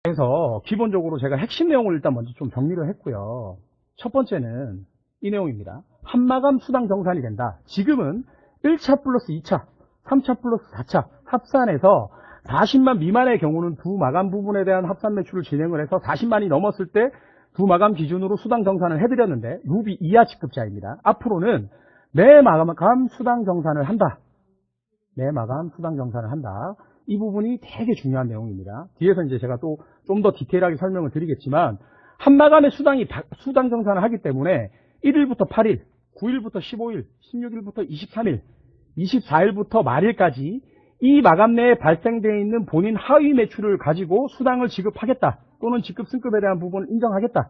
그래서 기본적으로 제가 핵심 내용을 일단 먼저 좀 정리를 했고요. 첫 번째는 이 내용입니다. 한마감 수당 정산이 된다. 지금은 1차 플러스 2차, 3차 플러스 4차 합산해서 40만 미만의 경우는 두 마감 부분에 대한 합산 매출을 진행을 해서 40만이 넘었을 때 두 마감 기준으로 수당 정산을 해드렸는데 루비 이하 직급자입니다. 앞으로는 매 마감 수당 정산을 한다. 매 마감 수당 정산을 한다. 이 부분이 되게 중요한 내용입니다. 뒤에서 이제 제가 또 좀 더 디테일하게 설명을 드리겠지만 한 마감의 수당 정산을 하기 때문에 1일부터 8일, 9일부터 15일, 16일부터 23일, 24일부터 말일까지 이 마감 내에 발생되어 있는 본인 하위 매출을 가지고 수당을 지급하겠다. 또는 직급 승급에 대한 부분을 인정하겠다.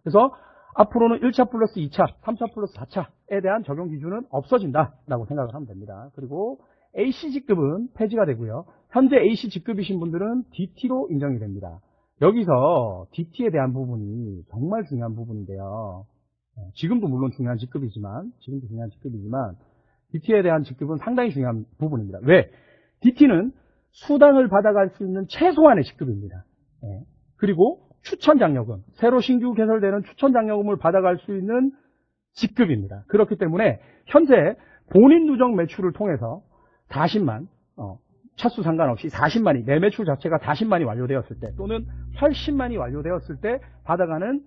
그래서 앞으로는 1차 플러스 2차, 3차 플러스 4차에 대한 적용 기준은 없어진다라고 생각을 하면 됩니다. 그리고 AC 직급은 폐지가 되고요. 현재 AC 직급이신 분들은 DT로 인정이 됩니다. 여기서 DT에 대한 부분이 정말 중요한 부분인데요. 지금도 물론 중요한 직급이지만 DT에 대한 직급은 상당히 중요한 부분입니다. 왜? DT는 수당을 받아갈 수 있는 최소한의 직급입니다. 그리고 추천장려금, 새로 신규 개설되는 추천장려금을 받아갈 수 있는 직급입니다. 그렇기 때문에 현재 본인 누적 매출을 통해서 40만, 차수 상관없이 40만이, 내 매출 자체가 40만이 완료되었을 때 또는 80만이 완료되었을 때 받아가는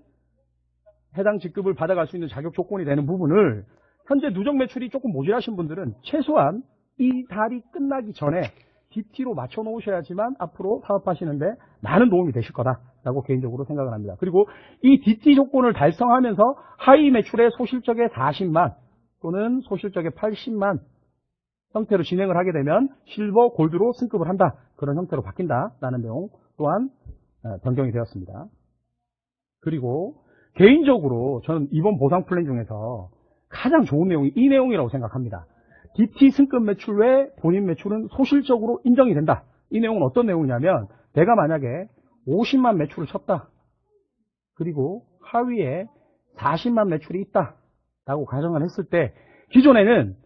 해당 직급을 받아갈 수 있는 자격 조건이 되는 부분을 현재 누적 매출이 조금 모자라신 분들은 최소한 이 달이 끝나기 전에 DT로 맞춰 놓으셔야지만 앞으로 사업하시는데 많은 도움이 되실 거다라고 개인적으로 생각을 합니다. 그리고 이 DT 조건을 달성하면서 하위 매출의 소실적의 40만 또는 소실적의 80만 형태로 진행을 하게 되면 실버, 골드로 승급을 한다. 그런 형태로 바뀐다라는 내용 또한 변경이 되었습니다. 그리고 개인적으로 저는 이번 보상 플랜 중에서 가장 좋은 내용이 이 내용이라고 생각합니다. DT 승급 매출 외 본인 매출은 소실적으로 인정이 된다. 이 내용은 어떤 내용이냐면 내가 만약에 50만 매출을 쳤다. 그리고 하위에 40만 매출이 있다. 라고 가정을 했을 때 기존에는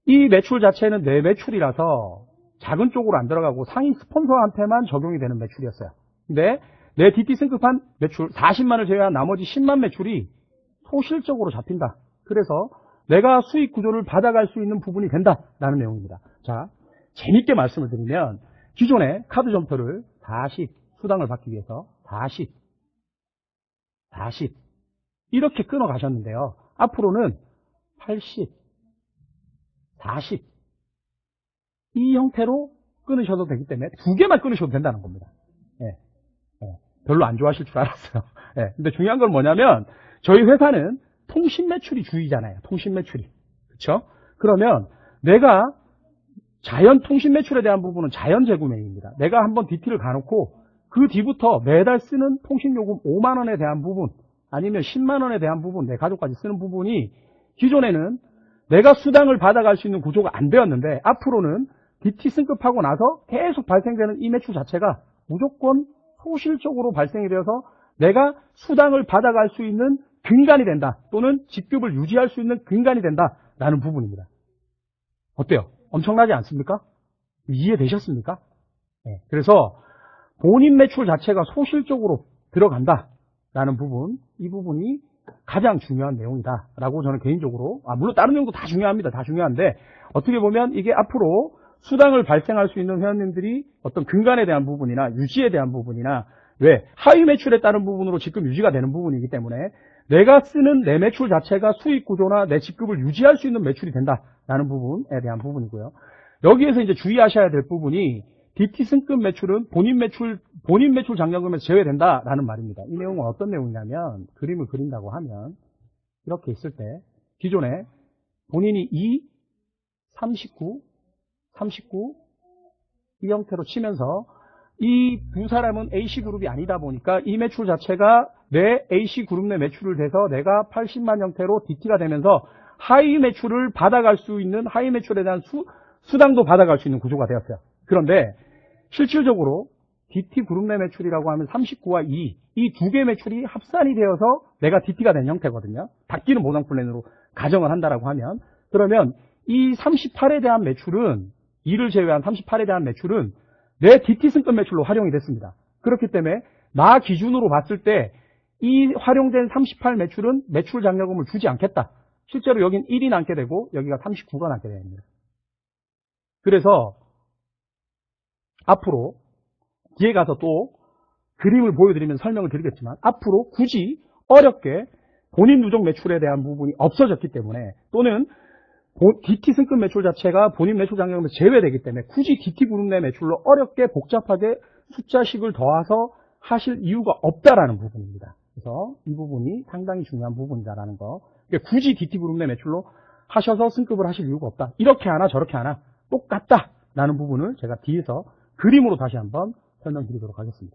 이 매출 자체는 내 매출이라서 작은 쪽으로 안 들어가고 상위 스폰서한테만 적용이 되는 매출이었어요. 근데 내 DT 승급한 매출 40만을 제외한 나머지 10만 매출이 소실적으로 잡힌다. 그래서 내가 수익 구조를 받아갈 수 있는 부분이 된다라는 내용입니다. 자, 재밌게 말씀을 드리면 기존에 카드 점표를 40 수당을 받기 위해서 40 이렇게 끊어 가셨는데요. 앞으로는 80 40 이 형태로 끊으셔도 되기 때문에 두 개만 끊으셔도 된다는 겁니다. 별로 안 좋아하실 줄 알았어요. 근데 중요한 건 뭐냐면 저희 회사는 통신 매출이 주의잖아요. 통신 매출이. 그렇죠? 그러면 내가 자연 통신 매출에 대한 부분은 자연 재구매입니다. 내가 한번 DT를 가놓고 그 뒤부터 매달 쓰는 통신 요금 5만 원에 대한 부분 아니면 10만 원에 대한 부분 내 가족까지 쓰는 부분이 기존에는 내가 수당을 받아갈 수 있는 구조가 안 되었는데 앞으로는 DT 승급하고 나서 계속 발생되는 이 매출 자체가 무조건 소실적으로 발생이 되어서 내가 수당을 받아갈 수 있는 근간이 된다. 또는 직급을 유지할 수 있는 근간이 된다라는 부분입니다. 어때요? 엄청나지 않습니까? 이해되셨습니까? 그래서 본인 매출 자체가 소실적으로 들어간다라는 부분, 이 부분이 가장 중요한 내용이다라고 저는 개인적으로, 물론 다른 내용도 다 중요합니다. 다 중요한데 어떻게 보면 이게 앞으로 수당을 발생할 수 있는 회원님들이 어떤 근간에 대한 부분이나 유지에 대한 부분이나 왜 하위 매출에 따른 부분으로 직급 유지가 되는 부분이기 때문에 내가 쓰는 내 매출 자체가 수익 구조나 내 직급을 유지할 수 있는 매출이 된다라는 부분에 대한 부분이고요. 여기에서 이제 주의하셔야 될 부분이 DT 승급 매출은 본인 매출 장려금에서 제외된다라는 말입니다. 이 내용은 어떤 내용이냐면 그림을 그린다고 하면 이렇게 있을 때 기존에 본인이 2, 39 이 형태로 치면서 이 두 사람은 A씨그룹이 아니다 보니까 이 매출 자체가 내 A씨그룹 내 매출을 대서 내가 80만 형태로 DT가 되면서 하위 매출을 받아갈 수 있는 하위 매출에 대한 수당도 받아갈 수 있는 구조가 되었어요. 그런데 실질적으로 DT 그룹 내 매출이라고 하면 39와 2, 이 두 개의 매출이 합산이 되어서 내가 DT가 된 형태거든요. 바뀌는 보상 플랜으로 가정을 한다라고 하면 그러면 이 38에 대한 매출은 2를 제외한 38에 대한 매출은 내 DT 승급 매출로 활용이 됐습니다. 그렇기 때문에 나 기준으로 봤을 때 이 활용된 38 매출은 매출 장려금을 주지 않겠다. 실제로 여긴 1이 남게 되고 여기가 39가 남게 됩니다. 그래서 앞으로 뒤에 가서 또 그림을 보여드리면 설명을 드리겠지만 앞으로 굳이 어렵게 본인 누적 매출에 대한 부분이 없어졌기 때문에 또는 DT 승급 매출 자체가 본인 매출 장려금에서 제외되기 때문에 굳이 DT 그룹 내 매출로 어렵게 복잡하게 숫자식을 더해서 하실 이유가 없다라는 부분입니다. 그래서 이 부분이 상당히 중요한 부분이다라는 거. 그러니까 굳이 DT 그룹 내 매출로 하셔서 승급을 하실 이유가 없다. 이렇게 하나 저렇게 하나 똑같다라는 부분을 제가 뒤에서 그림으로 다시 한번 설명드리도록 하겠습니다.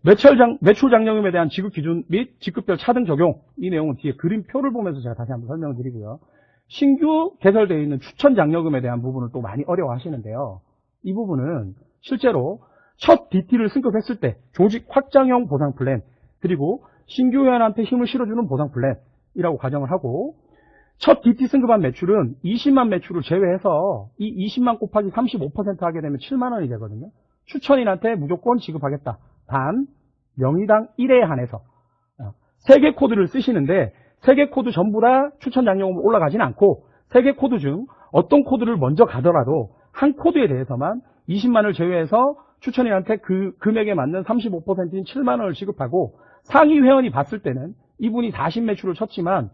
매출 장려금에 대한 지급 기준 및 직급별 차등 적용, 이 내용은 뒤에 그림표를 보면서 제가 다시 한번 설명을 드리고요. 신규 개설되어 있는 추천 장려금에 대한 부분을 또 많이 어려워하시는데요. 이 부분은 실제로 첫 DT를 승급했을 때 조직 확장형 보상 플랜, 그리고 신규 회원한테 힘을 실어주는 보상 플랜이라고 가정을 하고, 첫 DT 승급한 매출은 20만 매출을 제외해서 이 20만 곱하기 35% 하게 되면 7만 원이 되거든요. 추천인한테 무조건 지급하겠다. 단 명의당 1회에 한해서 3개 코드를 쓰시는데 3개 코드 전부 다 추천 장려금 올라가지는 않고 3개 코드 중 어떤 코드를 먼저 가더라도 한 코드에 대해서만 20만을 제외해서 추천인한테 그 금액에 맞는 35%인 7만 원을 지급하고, 상위 회원이 봤을 때는 이분이 40 매출을 쳤지만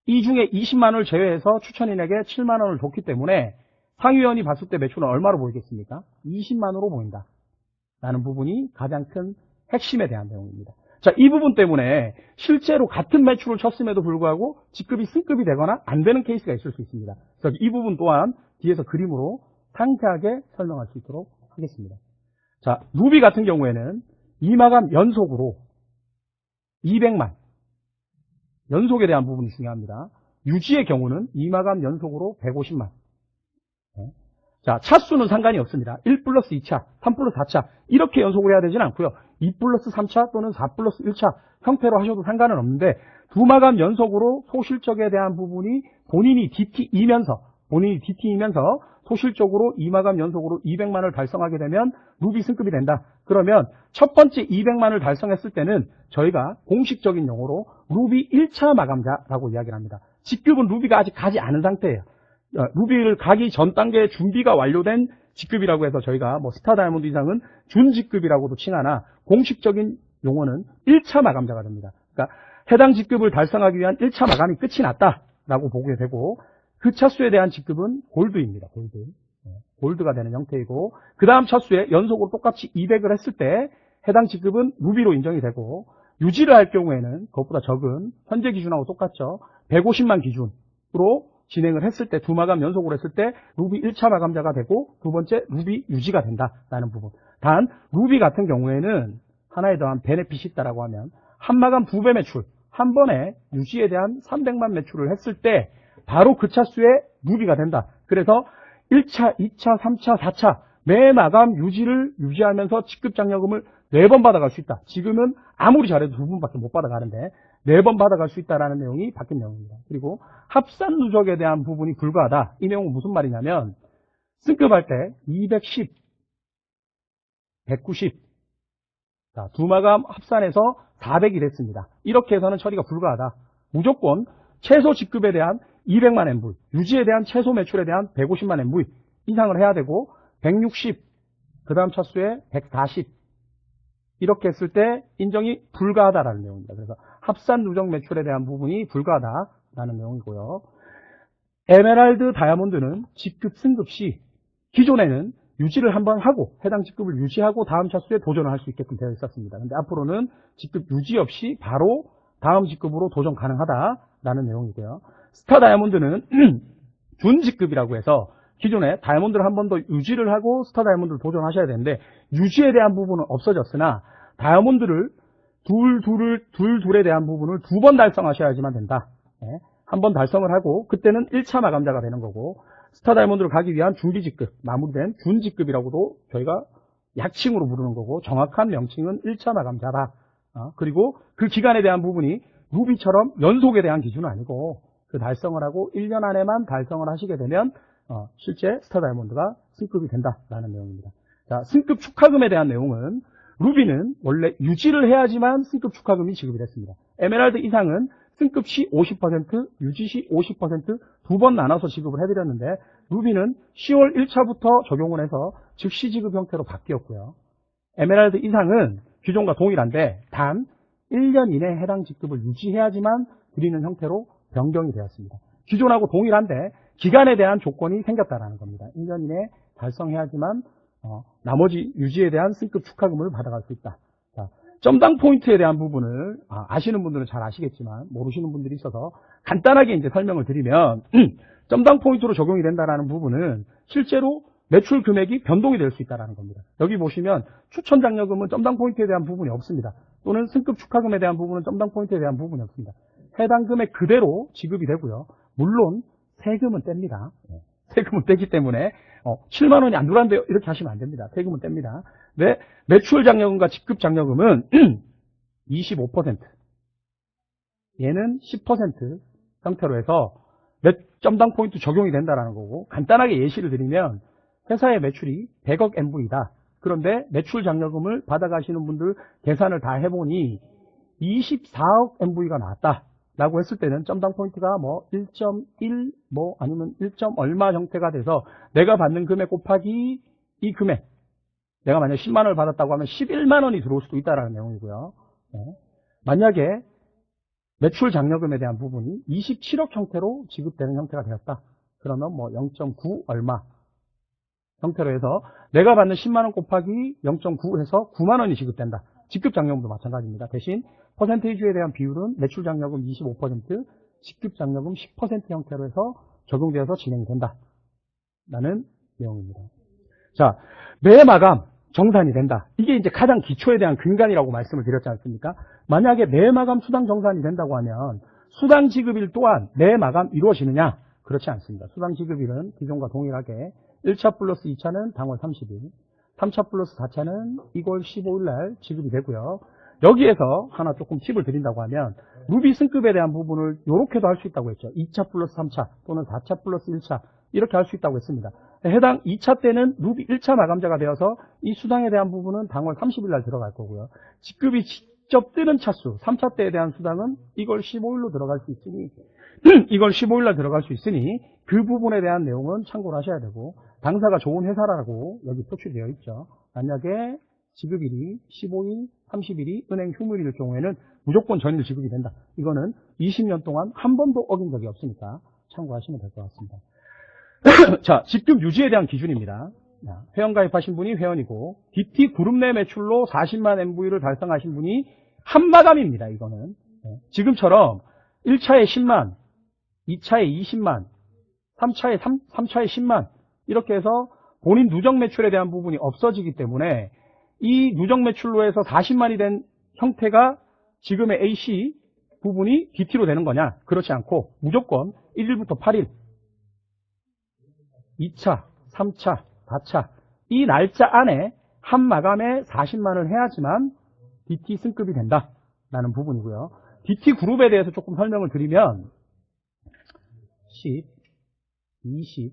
이 중에 20만 원을 제외해서 추천인에게 7만 원을 줬기 때문에 상위 회원이 봤을 때 매출은 얼마로 보이겠습니까? 20만 원으로 보인다 라는 부분이 가장 큰 핵심에 대한 내용입니다. 자, 이 부분 때문에 실제로 같은 매출을 쳤음에도 불구하고 직급이 승급이 되거나 안 되는 케이스가 있을 수 있습니다. 그래서 이 부분 또한 뒤에서 그림으로 상세하게 설명할 수 있도록 하겠습니다. 자, 루비 같은 경우에는 이마감 연속으로 200만, 연속에 대한 부분이 중요합니다. 유지의 경우는 이마감 연속으로 150만. 자, 차수는 상관이 없습니다. 1 플러스 2차, 3 플러스 4차 이렇게 연속을 해야 되지는 않고요. 2 플러스 3차 또는 4 플러스 1차 형태로 하셔도 상관은 없는데, 두 마감 연속으로 소실적에 대한 부분이 본인이 DT이면서 소실적으로 2마감 연속으로 200만을 달성하게 되면 루비 승급이 된다. 그러면 첫 번째 200만을 달성했을 때는 저희가 공식적인 용어로 루비 1차 마감자라고 이야기를 합니다. 직급은 루비가 아직 가지 않은 상태예요. 루비를 가기 전 단계에 준비가 완료된 직급이라고 해서 저희가 뭐 스타 다이아몬드 이상은 준직급이라고도 칭하나 공식적인 용어는 1차 마감자가 됩니다. 그러니까 해당 직급을 달성하기 위한 1차 마감이 끝이 났다라고 보게 되고, 그 차수에 대한 직급은 골드입니다. 골드가 되는 형태이고, 그 다음 차수에 연속으로 똑같이 200을 했을 때 해당 직급은 루비로 인정이 되고, 유지를 할 경우에는 그것보다 적은 현재 기준하고 똑같죠. 150만 기준으로 진행을 했을 때, 두 마감 연속으로 했을 때 루비 1차 마감자가 되고 두 번째 루비 유지가 된다라는 부분. 단 루비 같은 경우에는 하나에 더한 베네핏이 있다라고 하면 한 마감 2배 매출, 한 번에 유지에 대한 300만 매출을 했을 때 바로 그 차수에 루비가 된다. 그래서 1차, 2차, 3차, 4차 매 마감 유지를 유지하면서 직급 장려금을 4번 받아갈 수 있다. 지금은 아무리 잘해도 2번밖에 못 받아가는데 4번 받아갈 수 있다라는 내용이 바뀐 내용입니다. 그리고 합산 누적에 대한 부분이 불가하다. 이 내용은 무슨 말이냐면 승급할 때 210, 190, 자, 두 마감 합산해서 400이 됐습니다. 이렇게 해서는 처리가 불가하다. 무조건 최소 직급에 대한 200만 MV, 유지에 대한 최소 매출에 대한 150만 MV 이상을 해야 되고 160, 그 다음 차수에 140 이렇게 했을 때 인정이 불가하다라는 내용입니다. 그래서 합산 누적 매출에 대한 부분이 불가하다라는 내용이고요. 에메랄드 다이아몬드는 직급 승급 시 기존에는 유지를 한번 하고 해당 직급을 유지하고 다음 차수에 도전을 할 수 있게끔 되어 있었습니다. 그런데 앞으로는 직급 유지 없이 바로 다음 직급으로 도전 가능하다라는 내용이고요. 스타 다이아몬드는 준직급이라고 해서 기존에 다이아몬드를 한 번 더 유지를 하고 스타 다이아몬드를 도전하셔야 되는데 유지에 대한 부분은 없어졌으나 다이아몬드를 둘에 대한 부분을 2번 달성하셔야지만 된다. 네. 한 번 달성을 하고 그때는 1차 마감자가 되는 거고, 스타 다이아몬드를 가기 위한 준비 직급, 마무리된 준직급이라고도 저희가 약칭으로 부르는 거고, 정확한 명칭은 1차 마감자다. 그리고 그 기간에 대한 부분이 루비처럼 연속에 대한 기준은 아니고 그 달성을 하고 1년 안에만 달성을 하시게 되면 실제 스타 다이아몬드가 승급이 된다라는 내용입니다. 자, 승급 축하금에 대한 내용은 루비는 원래 유지를 해야지만 승급 축하금이 지급이 됐습니다. 에메랄드 이상은 승급 시 50%, 유지 시 50% 두 번 나눠서 지급을 해드렸는데 루비는 10월 1차부터 적용을 해서 즉시 지급 형태로 바뀌었고요. 에메랄드 이상은 기존과 동일한데 단 1년 이내에 해당 지급을 유지해야지만 드리는 형태로 변경이 되었습니다. 기존하고 동일한데 기간에 대한 조건이 생겼다는 겁니다. 1년 이내에 달성해야지만 나머지 유지에 대한 승급 축하금을 받아갈 수 있다. 자, 점당 포인트에 대한 부분을 아시는 분들은 잘 아시겠지만 모르시는 분들이 있어서 간단하게 이제 설명을 드리면 점당 포인트로 적용이 된다는 부분은 실제로 매출 금액이 변동이 될 수 있다는 겁니다. 여기 보시면 추천 장려금은 점당 포인트에 대한 부분이 없습니다. 또는 승급 축하금에 대한 부분은 점당 포인트에 대한 부분이 없습니다. 해당 금액 그대로 지급이 되고요. 물론 세금은 뗍니다. 세금은 떼기 때문에 7만 원이 안 들어왔는데요. 이렇게 하시면 안 됩니다. 세금은 뗍니다. 네, 매출 장려금과 직급 장려금은 25%, 얘는 10% 형태로 해서 점당 포인트 적용이 된다는 거고, 간단하게 예시를 드리면 회사의 매출이 100억 MV다. 그런데 매출 장려금을 받아가시는 분들 계산을 다 해보니 24억 MV가 나왔다 라고 했을 때는 점당 포인트가 1.1 아니면 1. 얼마 형태가 돼서 내가 받는 금액 곱하기 이 금액, 내가 만약 10만 원을 받았다고 하면 11만 원이 들어올 수도 있다는 내용이고요. 만약에 매출 장려금에 대한 부분이 27억 형태로 지급되는 형태가 되었다. 그러면 0.9 얼마 형태로 해서 내가 받는 10만 원 곱하기 0.9 해서 9만 원이 지급된다. 직급 장려금도 마찬가지입니다. 대신 퍼센테이지에 대한 비율은 매출 장려금 25%, 직급 장려금 10% 형태로 해서 적용되어서 진행이 된다. 라는 내용입니다. 자, 매 마감 정산이 된다. 이게 이제 가장 기초에 대한 근간이라고 말씀을 드렸지 않습니까? 만약에 매 마감 수당 정산이 된다고 하면 수당 지급일 또한 매 마감 이루어지느냐? 그렇지 않습니다. 수당 지급일은 기존과 동일하게 1차 플러스 2차는 당월 30일, 3차 플러스 4차는 2월 15일 날 지급이 되고요. 여기에서 하나 조금 팁을 드린다고 하면 루비 승급에 대한 부분을 이렇게도 할 수 있다고 했죠. 2차 플러스 3차 또는 4차 플러스 1차 이렇게 할 수 있다고 했습니다. 해당 2차 때는 루비 1차 마감자가 되어서 이 수당에 대한 부분은 당월 30일 날 들어갈 거고요. 직급이 직접 뜨는 차수 3차 때에 대한 수당은 2월 15일로 들어갈 수 있으니 이걸 15일 날 들어갈 수 있으니 그 부분에 대한 내용은 참고를 하셔야 되고, 당사가 좋은 회사라고 여기 표출되어 있죠. 만약에 지급일이 15일, 30일이 은행 휴무일일 경우에는 무조건 전일 지급이 된다. 이거는 20년 동안 한 번도 어긴 적이 없으니까 참고하시면 될 것 같습니다. 자, 직급 유지에 대한 기준입니다. 회원 가입하신 분이 회원이고 DT 그룹 내 매출로 40만 MV를 달성하신 분이 한마감입니다. 이거는 지금처럼 1차에 10만, 2차에 20만, 3차에 10만 이렇게 해서 본인 누적 매출에 대한 부분이 없어지기 때문에 이 누적 매출로 해서 40만이 된 형태가 지금의 AC 부분이 DT로 되는 거냐? 그렇지 않고 무조건 1일부터 8일 2차, 3차, 4차 이 날짜 안에 한 마감에 40만을 해야지만 DT 승급이 된다라는 부분이고요. DT 그룹에 대해서 조금 설명을 드리면 10, 20,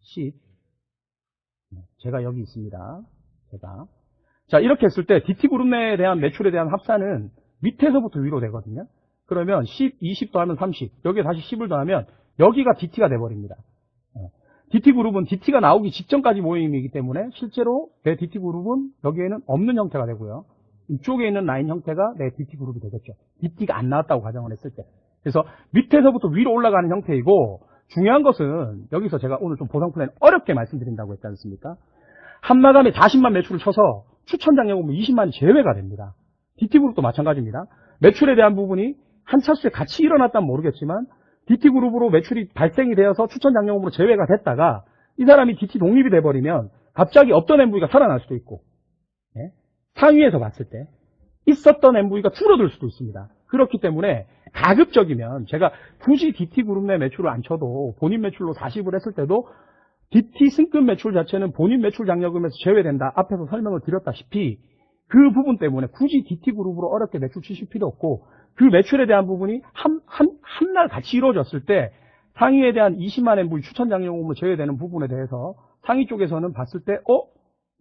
10 제가 여기 있습니다. 자, 이렇게 했을 때 DT 그룹 내에 대한 매출에 대한 합산은 밑에서부터 위로 되거든요. 그러면 10, 20 더하면 30 여기에 다시 10을 더하면 여기가 DT가 돼버립니다. DT 그룹은 DT가 나오기 직전까지 모임이기 때문에 실제로 내 DT 그룹은 여기에는 없는 형태가 되고요. 이쪽에 있는 라인 형태가 내 DT 그룹이 되겠죠. DT가 안 나왔다고 가정을 했을 때. 그래서 밑에서부터 위로 올라가는 형태이고, 중요한 것은 여기서 제가 오늘 좀 보상 플랜 어렵게 말씀드린다고 했지 않습니까? 한 마감에 40만 매출을 쳐서 추천 장려금은 20만이 제외가 됩니다. DT 그룹도 마찬가지입니다. 매출에 대한 부분이 한 차수에 같이 일어났다면 모르겠지만 DT 그룹으로 매출이 발생이 되어서 추천 장려금으로 제외가 됐다가 이 사람이 DT 독립이 돼버리면 갑자기 없던 MV가 살아날 수도 있고, 상위에서 봤을 때 있었던 MV가 줄어들 수도 있습니다. 그렇기 때문에 가급적이면 제가 굳이 DT 그룹 내 매출을 안 쳐도 본인 매출로 40을 했을 때도 DT 승급 매출 자체는 본인 매출 장려금에서 제외된다. 앞에서 설명을 드렸다시피 그 부분 때문에 굳이 DT 그룹으로 어렵게 매출 치실 필요 없고, 그 매출에 대한 부분이 한 날 같이 이루어졌을 때 상위에 대한 20만 MV 추천 장려금으로 제외되는 부분에 대해서 상위 쪽에서는 봤을 때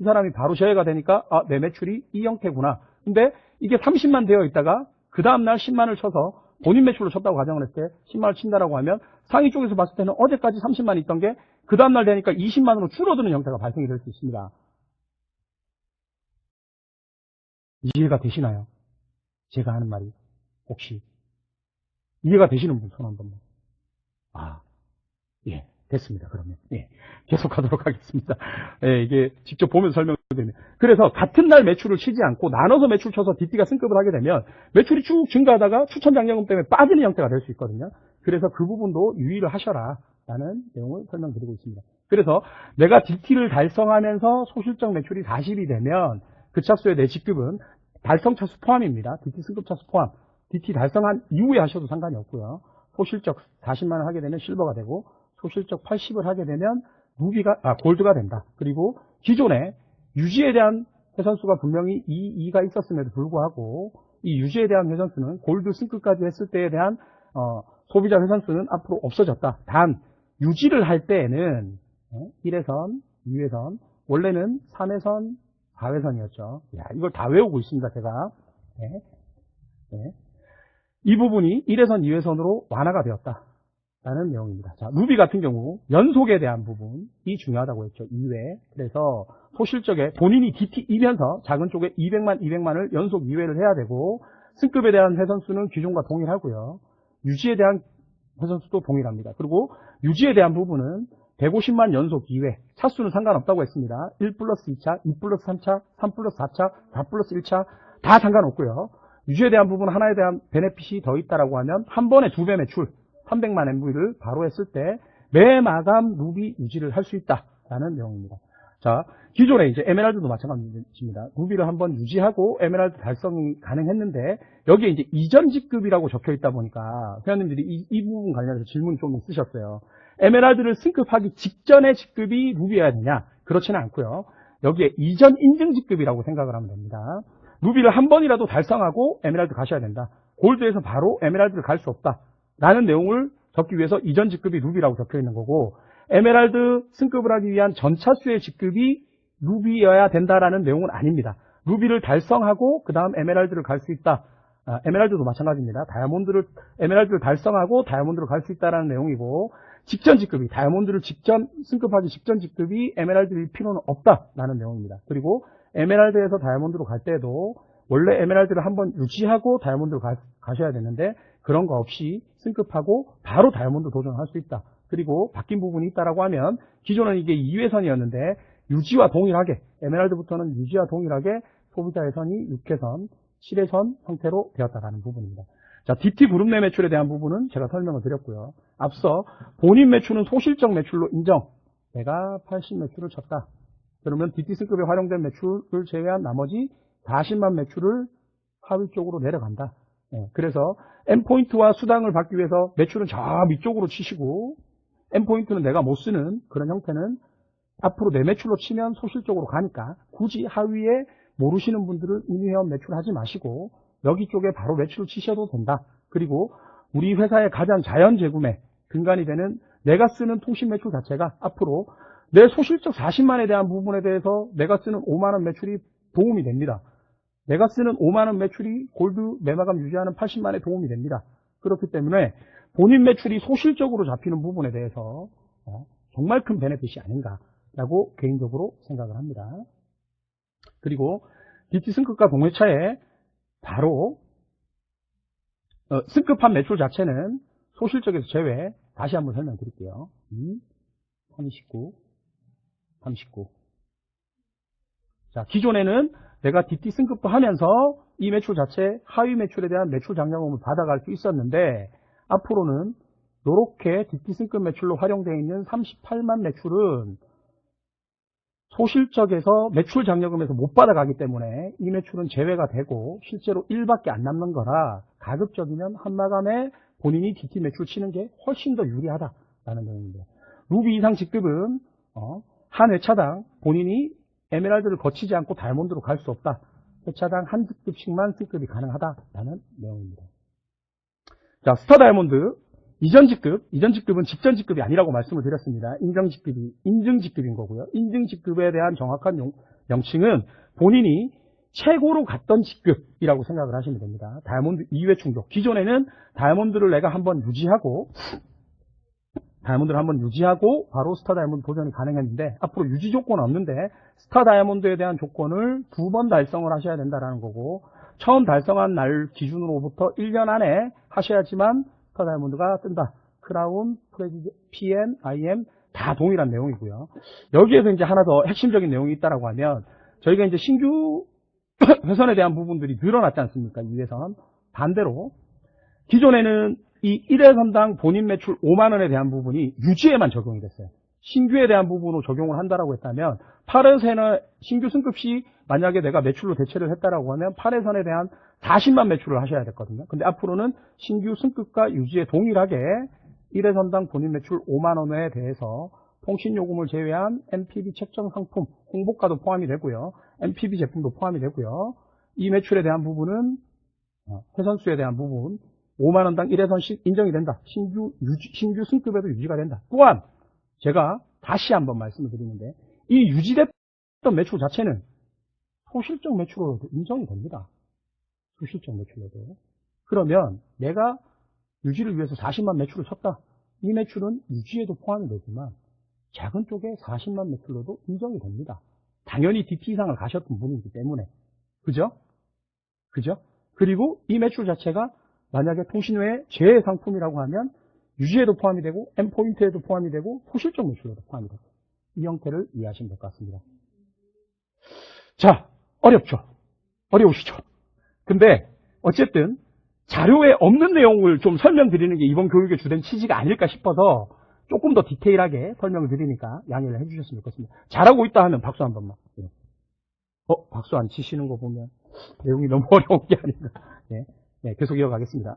이 사람이 바로 제외가 되니까 내 매출이 이 형태구나. 근데 이게 30만 되어 있다가 그 다음날 10만을 쳐서 본인 매출로 쳤다고 가정을 했을 때 10만을 친다라고 하면 상위 쪽에서 봤을 때는 어제까지 30만 있던 게 그 다음날 되니까 20만으로 줄어드는 형태가 발생이 될 수 있습니다. 이해가 되시나요? 제가 하는 말이 혹시 이해가 되시는 분 손 한 번만. 예, 됐습니다. 그러면 계속하도록 하겠습니다. 이게 직접 보면서 설명드리면 그래서 같은 날 매출을 치지 않고 나눠서 매출 쳐서 DT가 승급을 하게 되면 매출이 쭉 증가하다가 추천장려금 때문에 빠지는 형태가 될 수 있거든요. 그래서 그 부분도 유의를 하셔라 라는 내용을 설명드리고 있습니다. 그래서 내가 DT를 달성하면서 소실적 매출이 40이 되면 그 차수의 내 직급은 달성 차수 포함입니다. DT 승급 차수 포함. DT 달성한 이후에 하셔도 상관이 없고요. 소실적 40만 원 하게 되면 실버가 되고 소실적 80을 하게 되면 골드가 된다. 그리고 기존에 유지에 대한 회선수가 분명히 2가 있었음에도 불구하고 이 유지에 대한 회선수는 골드 승급까지 했을 때에 대한 소비자 회선수는 앞으로 없어졌다. 단 유지를 할 때에는 1회선, 2회선, 원래는 3회선, 4회선이었죠. 이걸 다 외우고 있습니다. 제가. 이 부분이 1회선, 2회선으로 완화가 되었다. 라는 내용입니다. 자, 루비 같은 경우 연속에 대한 부분이 중요하다고 했죠. 2회. 그래서 소실적에 본인이 DT이면서 작은 쪽에 200만을 연속 2회를 해야 되고 승급에 대한 회선수는 기존과 동일하고요. 유지에 대한 회선수도 동일합니다. 그리고 유지에 대한 부분은 150만 연속 2회. 차수는 상관없다고 했습니다. 1 플러스 2차, 2 플러스 3차, 3 플러스 4차, 4 플러스 1차 다 상관없고요. 유지에 대한 부분 하나에 대한 베네핏이 더 있다라고 하면 한 번에 2배 매출 300만 MV를 바로 했을 때 매 마감 루비 유지를 할 수 있다라는 내용입니다. 자, 기존에 이제 에메랄드도 마찬가지입니다. 루비를 한번 유지하고 에메랄드 달성이 가능했는데 여기에 이제 이전 직급이라고 적혀 있다 보니까 회원님들이 이 부분 관련해서 질문 좀 있으셨어요. 에메랄드를 승급하기 직전의 직급이 루비여야 되냐? 그렇지는 않고요. 여기에 이전 인증 직급이라고 생각을 하면 됩니다. 루비를 한 번이라도 달성하고 에메랄드 가셔야 된다. 골드에서 바로 에메랄드를 갈 수 없다. 라는 내용을 적기 위해서 이전 직급이 루비라고 적혀 있는 거고 에메랄드 승급을 하기 위한 전차수의 직급이 루비여야 된다라는 내용은 아닙니다. 루비를 달성하고 그 다음 에메랄드를 갈 수 있다. 에메랄드도 마찬가지입니다. 에메랄드를 달성하고 다이아몬드를 갈 수 있다라는 내용이고 직전 직급이 다이아몬드를 승급하기 직전 직급이 에메랄드일 필요는 없다라는 내용입니다. 그리고 에메랄드에서 다이아몬드로 갈 때도 원래 에메랄드를 한번 유지하고 다이아몬드로 가셔야 되는데 그런 거 없이 승급하고 바로 다이아몬드 도전할 수 있다. 그리고 바뀐 부분이 있다라고 하면 기존은 이게 2회선이었는데 유지와 동일하게 에메랄드부터는 유지와 동일하게 소비자 회선이 6회선, 7회선 형태로 되었다라는 부분입니다. 자, DT 그룹 내 매출에 대한 부분은 제가 설명을 드렸고요. 앞서 본인 매출은 소실적 매출로 인정. 내가 80 매출을 쳤다. 그러면 DT 승급에 활용된 매출을 제외한 나머지 40만 매출을 하위 쪽으로 내려간다. 그래서 N포인트와 수당을 받기 위해서 매출은 저 밑쪽으로 치시고 N포인트는 내가 못 쓰는 그런 형태는 앞으로 내 매출로 치면 소실적으로 가니까 굳이 하위에 모르시는 분들은 임의회원 매출하지 마시고 여기 쪽에 바로 매출을 치셔도 된다. 그리고 우리 회사의 가장 자연 재구매 근간이 되는 내가 쓰는 통신 매출 자체가 앞으로 내 소실적 40만에 대한 부분에 대해서 내가 쓰는 5만원 매출이 도움이 됩니다. 내가 쓰는 5만원 매출이 골드 매마감 유지하는 80만에 도움이 됩니다. 그렇기 때문에 본인 매출이 소실적으로 잡히는 부분에 대해서 정말 큰 베네핏이 아닌가라고 개인적으로 생각을 합니다. 그리고 DT 승급과 동회차에 바로 승급한 매출 자체는 소실적에서 제외 다시 한번 설명드릴게요. 39. 자, 기존에는 내가 DT 승급도 하면서 이 매출 자체 하위 매출에 대한 매출 장려금을 받아갈 수 있었는데 앞으로는 이렇게 DT 승급 매출로 활용되어 있는 38만 매출은 소실적에서 매출 장려금에서 못 받아가기 때문에 이 매출은 제외가 되고 실제로 1밖에 안 남는 거라 가급적이면 한마감에 본인이 DT 매출 치는 게 훨씬 더 유리하다라는 내용입니다. 루비 이상 직급은 한 회차당 본인이 에메랄드를 거치지 않고 다이아몬드로 갈 수 없다. 회차당 한 직급씩만 승급이 가능하다라는 내용입니다. 자, 스타 다이아몬드 이전 직급은 직전 직급이 아니라고 말씀을 드렸습니다. 인증 직급인 거고요. 인증 직급에 대한 정확한 명칭은 본인이 최고로 갔던 직급이라고 생각을 하시면 됩니다. 다이아몬드 2회 충족. 기존에는 다이아몬드를 내가 한번 유지하고 바로 스타 다이아몬드 도전이 가능했는데 앞으로 유지 조건은 없는데 스타 다이아몬드에 대한 조건을 2번 달성을 하셔야 된다라는 거고 처음 달성한 날 기준으로부터 1년 안에 하셔야지만 스타 다이아몬드가 뜬다. 크라운, PM, IM 다 동일한 내용이고요. 여기에서 이제 하나 더 핵심적인 내용이 있다라고 하면 저희가 이제 신규 회선에 대한 부분들이 늘어났지 않습니까? 2회선. 반대로 기존에는 이 1회선당 본인 매출 5만 원에 대한 부분이 유지에만 적용이 됐어요. 신규에 대한 부분으로 적용을 한다라고 했다면 8회선의 신규 승급 시 만약에 내가 매출로 대체를 했다라고 하면 8회선에 대한 40만 매출을 하셔야 됐거든요. 근데 앞으로는 신규 승급과 유지에 동일하게 1회선당 본인 매출 5만 원에 대해서 통신요금을 제외한 MPB 책정 상품, 홍보가도 포함이 되고요. MPB 제품도 포함이 되고요. 이 매출에 대한 부분은 회선수에 대한 부분 5만 원당 1회선 인정이 된다. 신규 승급에도 유지가 된다. 또한 제가 다시 한번 말씀을 드리는데 이 유지됐던 매출 자체는 소실적 매출로도 인정이 됩니다. 소실적 매출로도. 그러면 내가 유지를 위해서 40만 매출을 쳤다. 이 매출은 유지에도 포함이 되지만 작은 쪽에 40만 매출로도 인정이 됩니다. 당연히 DT 이상을 가셨던 분이기 때문에. 그죠? 그리고 이 매출 자체가 만약에 통신외 제외 상품이라고 하면 유지에도 포함이 되고 M포인트에도 포함이 되고 소실적 매출에도 포함이 되고 이 형태를 이해하시면 될 것 같습니다. 자, 어려우시죠? 근데 어쨌든 자료에 없는 내용을 좀 설명드리는 게 이번 교육의 주된 취지가 아닐까 싶어서 조금 더 디테일하게 설명을 드리니까 양해를 해주셨으면 좋겠습니다. 잘하고 있다 하면 박수 한 번만. 박수 안 치시는 거 보면 내용이 너무 어려운 게 아닌가. 네, 계속 이어가겠습니다.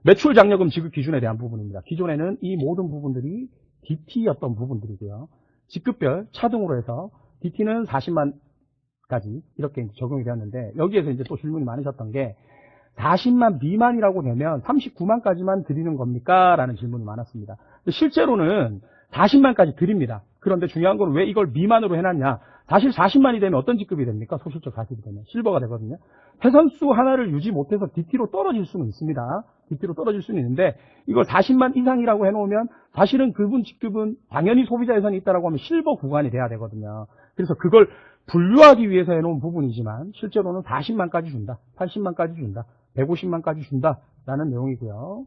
매출 장려금 지급 기준에 대한 부분입니다. 기존에는 이 모든 부분들이 DT였던 부분들이고요. 직급별 차등으로 해서 DT는 40만까지 이렇게 적용이 되었는데 여기에서 이제 또 질문이 많으셨던 게 40만 미만이라고 되면 39만까지만 드리는 겁니까? 라는 질문이 많았습니다. 실제로는 40만까지 드립니다. 그런데 중요한 건 왜 이걸 미만으로 해놨냐? 사실 40만이 되면 어떤 직급이 됩니까? 소실적 40이 되면 실버가 되거든요. 회선수 하나를 유지 못해서 DT로 떨어질 수는 있습니다. DT로 떨어질 수는 있는데 이걸 40만 이상이라고 해놓으면 사실은 그분 직급은 당연히 소비자 예선이 있다라고 하면 실버 구간이 돼야 되거든요. 그래서 그걸 분류하기 위해서 해놓은 부분이지만 실제로는 40만까지 준다, 80만까지 준다, 150만까지 준다라는 내용이고요.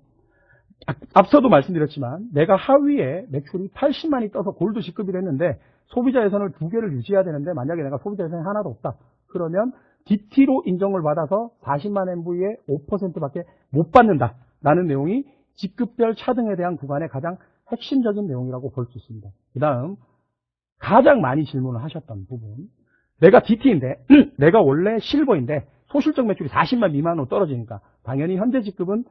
앞서도 말씀드렸지만 내가 하위에 매출이 80만이 떠서 골드 직급이 됐는데 소비자 예선을 2개를 유지해야 되는데 만약에 내가 소비자 예선이 하나도 없다. 그러면 DT로 인정을 받아서 40만 MV의 5%밖에 못 받는다라는 내용이 직급별 차등에 대한 구간의 가장 핵심적인 내용이라고 볼 수 있습니다. 그 다음 가장 많이 질문을 하셨던 부분, 내가 DT인데 내가 원래 실버인데 소실적 매출이 40만 미만으로 떨어지니까 당연히 현재 직급은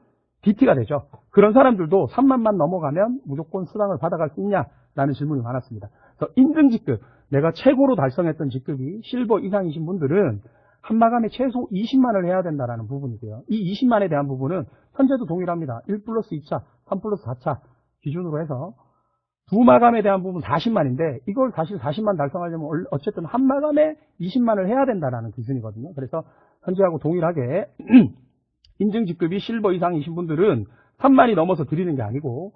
DT가 되죠. 그런 사람들도 3만만 넘어가면 무조건 수당을 받아갈 수 있냐라는 질문이 많았습니다. 그래서 인증 직급, 내가 최고로 달성했던 직급이 실버 이상이신 분들은 한 마감에 최소 20만을 해야 된다는 부분이고요. 이 20만에 대한 부분은 현재도 동일합니다. 1 플러스 2차, 3 플러스 4차 기준으로 해서 두 마감에 대한 부분 40만인데 이걸 사실 40만 달성하려면 어쨌든 한 마감에 20만을 해야 된다는 기준이거든요. 그래서 현재하고 동일하게 인증 직급이 실버 이상이신 분들은 3만이 넘어서 드리는 게 아니고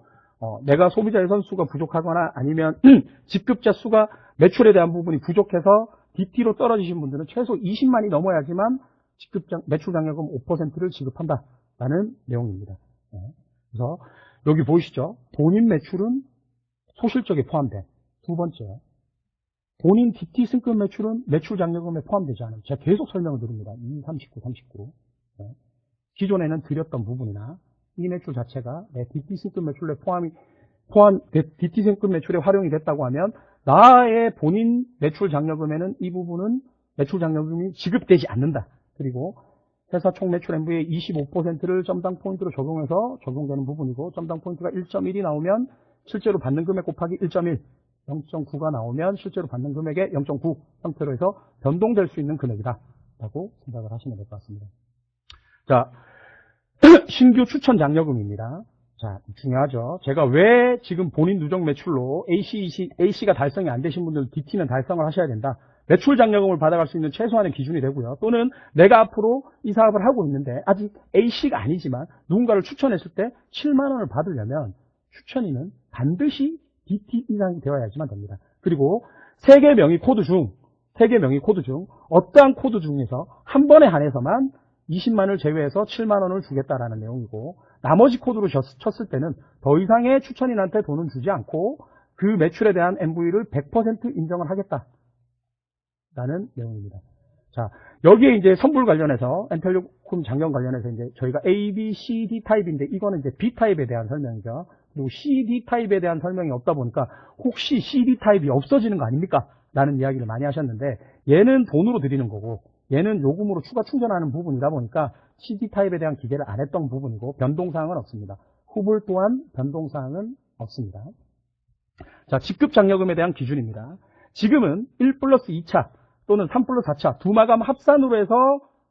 내가 소비자 예선 수가 부족하거나 아니면 직급자 수가 매출에 대한 부분이 부족해서 DT로 떨어지신 분들은 최소 20만이 넘어야지만 매출 장려금 5%를 지급한다라는 내용입니다. 그래서 여기 보이시죠? 본인 매출은 소실적에 포함된 두 번째, 본인 DT 승급 매출은 매출 장려금에 포함되지 않아요. 제가 계속 설명을 드립니다. 39. 기존에는 드렸던 부분이나 이 매출 자체가 내 DT 승급 매출에 DT 승급 매출에 활용이 됐다고 하면 나의 본인 매출 장려금에는 이 부분은 매출 장려금이 지급되지 않는다. 그리고 회사 총 매출 MV의 25%를 점당 포인트로 적용해서 적용되는 부분이고 점당 포인트가 1.1이 나오면 실제로 받는 금액 곱하기 1.1, 0.9가 나오면 실제로 받는 금액의 0.9 형태로 해서 변동될 수 있는 금액이다 라고 생각을 하시면 될 것 같습니다. 자, 신규 추천 장려금입니다. 자, 중요하죠. 제가 왜 지금 본인 누적 매출로 A씨가 달성이 안 되신 분들 DT는 달성을 하셔야 된다. 매출 장려금을 받아갈 수 있는 최소한의 기준이 되고요. 또는 내가 앞으로 이 사업을 하고 있는데 아직 A씨가 아니지만 누군가를 추천했을 때 7만 원을 받으려면 추천인은 반드시 DT 이상이 되어야지만 됩니다. 그리고 3개 명의 코드 중 어떠한 코드 중에서 한 번에 한해서만 20만을 제외해서 7만 원을 주겠다라는 내용이고, 나머지 코드로 쳤을 때는 더 이상의 추천인한테 돈은 주지 않고 그 매출에 대한 MV를 100% 인정을 하겠다라는 내용입니다. 자, 여기에 이제 선불 관련해서 엔텔리콤 장려 관련해서 이제 저희가 A, B, C, D 타입인데 이거는 이제 B 타입에 대한 설명이죠. 그리고 C, D 타입에 대한 설명이 없다 보니까 혹시 C, D 타입이 없어지는 거 아닙니까? 라는 이야기를 많이 하셨는데, 얘는 돈으로 드리는 거고 얘는 요금으로 추가 충전하는 부분이다 보니까 CD 타입에 대한 기계를 안 했던 부분이고 변동사항은 없습니다. 후불 또한 변동사항은 없습니다. 자, 직급 장려금에 대한 기준입니다. 지금은 1 플러스 2차 또는 3 플러스 4차 두 마감 합산으로 해서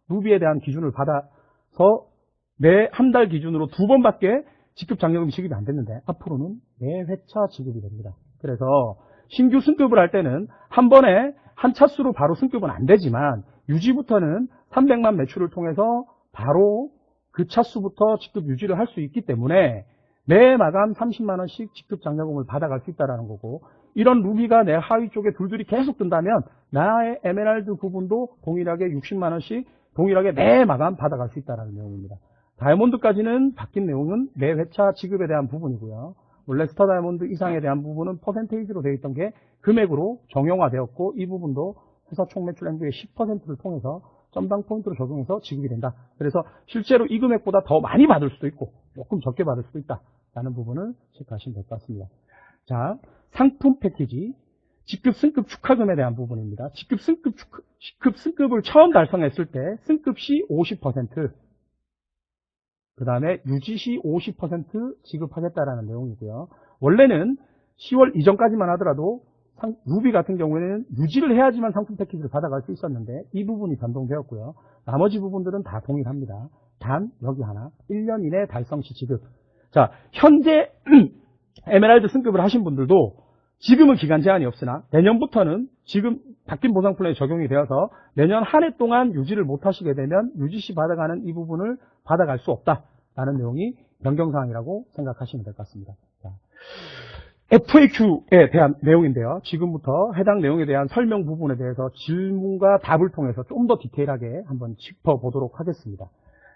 누비에 대한 기준을 받아서 매 한 달 기준으로 2번밖에 직급 장려금이 지급이 안 됐는데 앞으로는 매 회차 지급이 됩니다. 그래서 신규 승급을 할 때는 한 번에 한 차수로 바로 승급은 안 되지만 유지부터는 300만 매출을 통해서 바로 그 차수부터 직급 유지를 할 수 있기 때문에 매 마감 30만 원씩 직급 장려금을 받아갈 수 있다는 거고, 이런 루비가 내 하위 쪽에 둘둘이 계속 든다면 나의 에메랄드 부분도 동일하게 60만 원씩 동일하게 매 마감 받아갈 수 있다는 내용입니다. 다이아몬드까지는 바뀐 내용은 매 회차 지급에 대한 부분이고요. 원래 스타 다이아몬드 이상에 대한 부분은 퍼센테이지로 되어 있던 게 금액으로 정형화되었고, 이 부분도 회사 총 매출 MV의 10%를 통해서 점당 포인트로 적용해서 지급이 된다. 그래서 실제로 이 금액보다 더 많이 받을 수도 있고 조금 적게 받을 수도 있다라는 부분을 체크하시면 될 것 같습니다. 자, 상품 패키지 직급 승급 축하금에 대한 부분입니다. 직급 승급을 처음 달성했을 때 승급 시 50%, 그 다음에 유지 시 50% 지급하겠다라는 내용이고요. 원래는 10월 이전까지만 하더라도 루비 같은 경우에는 유지를 해야지만 상품 패키지를 받아갈 수 있었는데 이 부분이 변동되었고요. 나머지 부분들은 다 동일합니다. 단 여기 하나 1년 이내 달성 시 지급. 자, 현재 에메랄드 승급을 하신 분들도 지금은 기간 제한이 없으나 내년부터는 지금 바뀐 보상 플랜이 적용이 되어서 내년 한 해 동안 유지를 못 하시게 되면 유지 시 받아가는 이 부분을 받아갈 수 없다라는 내용이 변경사항이라고 생각하시면 될 것 같습니다. 자, FAQ에 대한 내용인데요. 지금부터 해당 내용에 대한 설명 부분에 대해서 질문과 답을 통해서 좀 더 디테일하게 한번 짚어보도록 하겠습니다.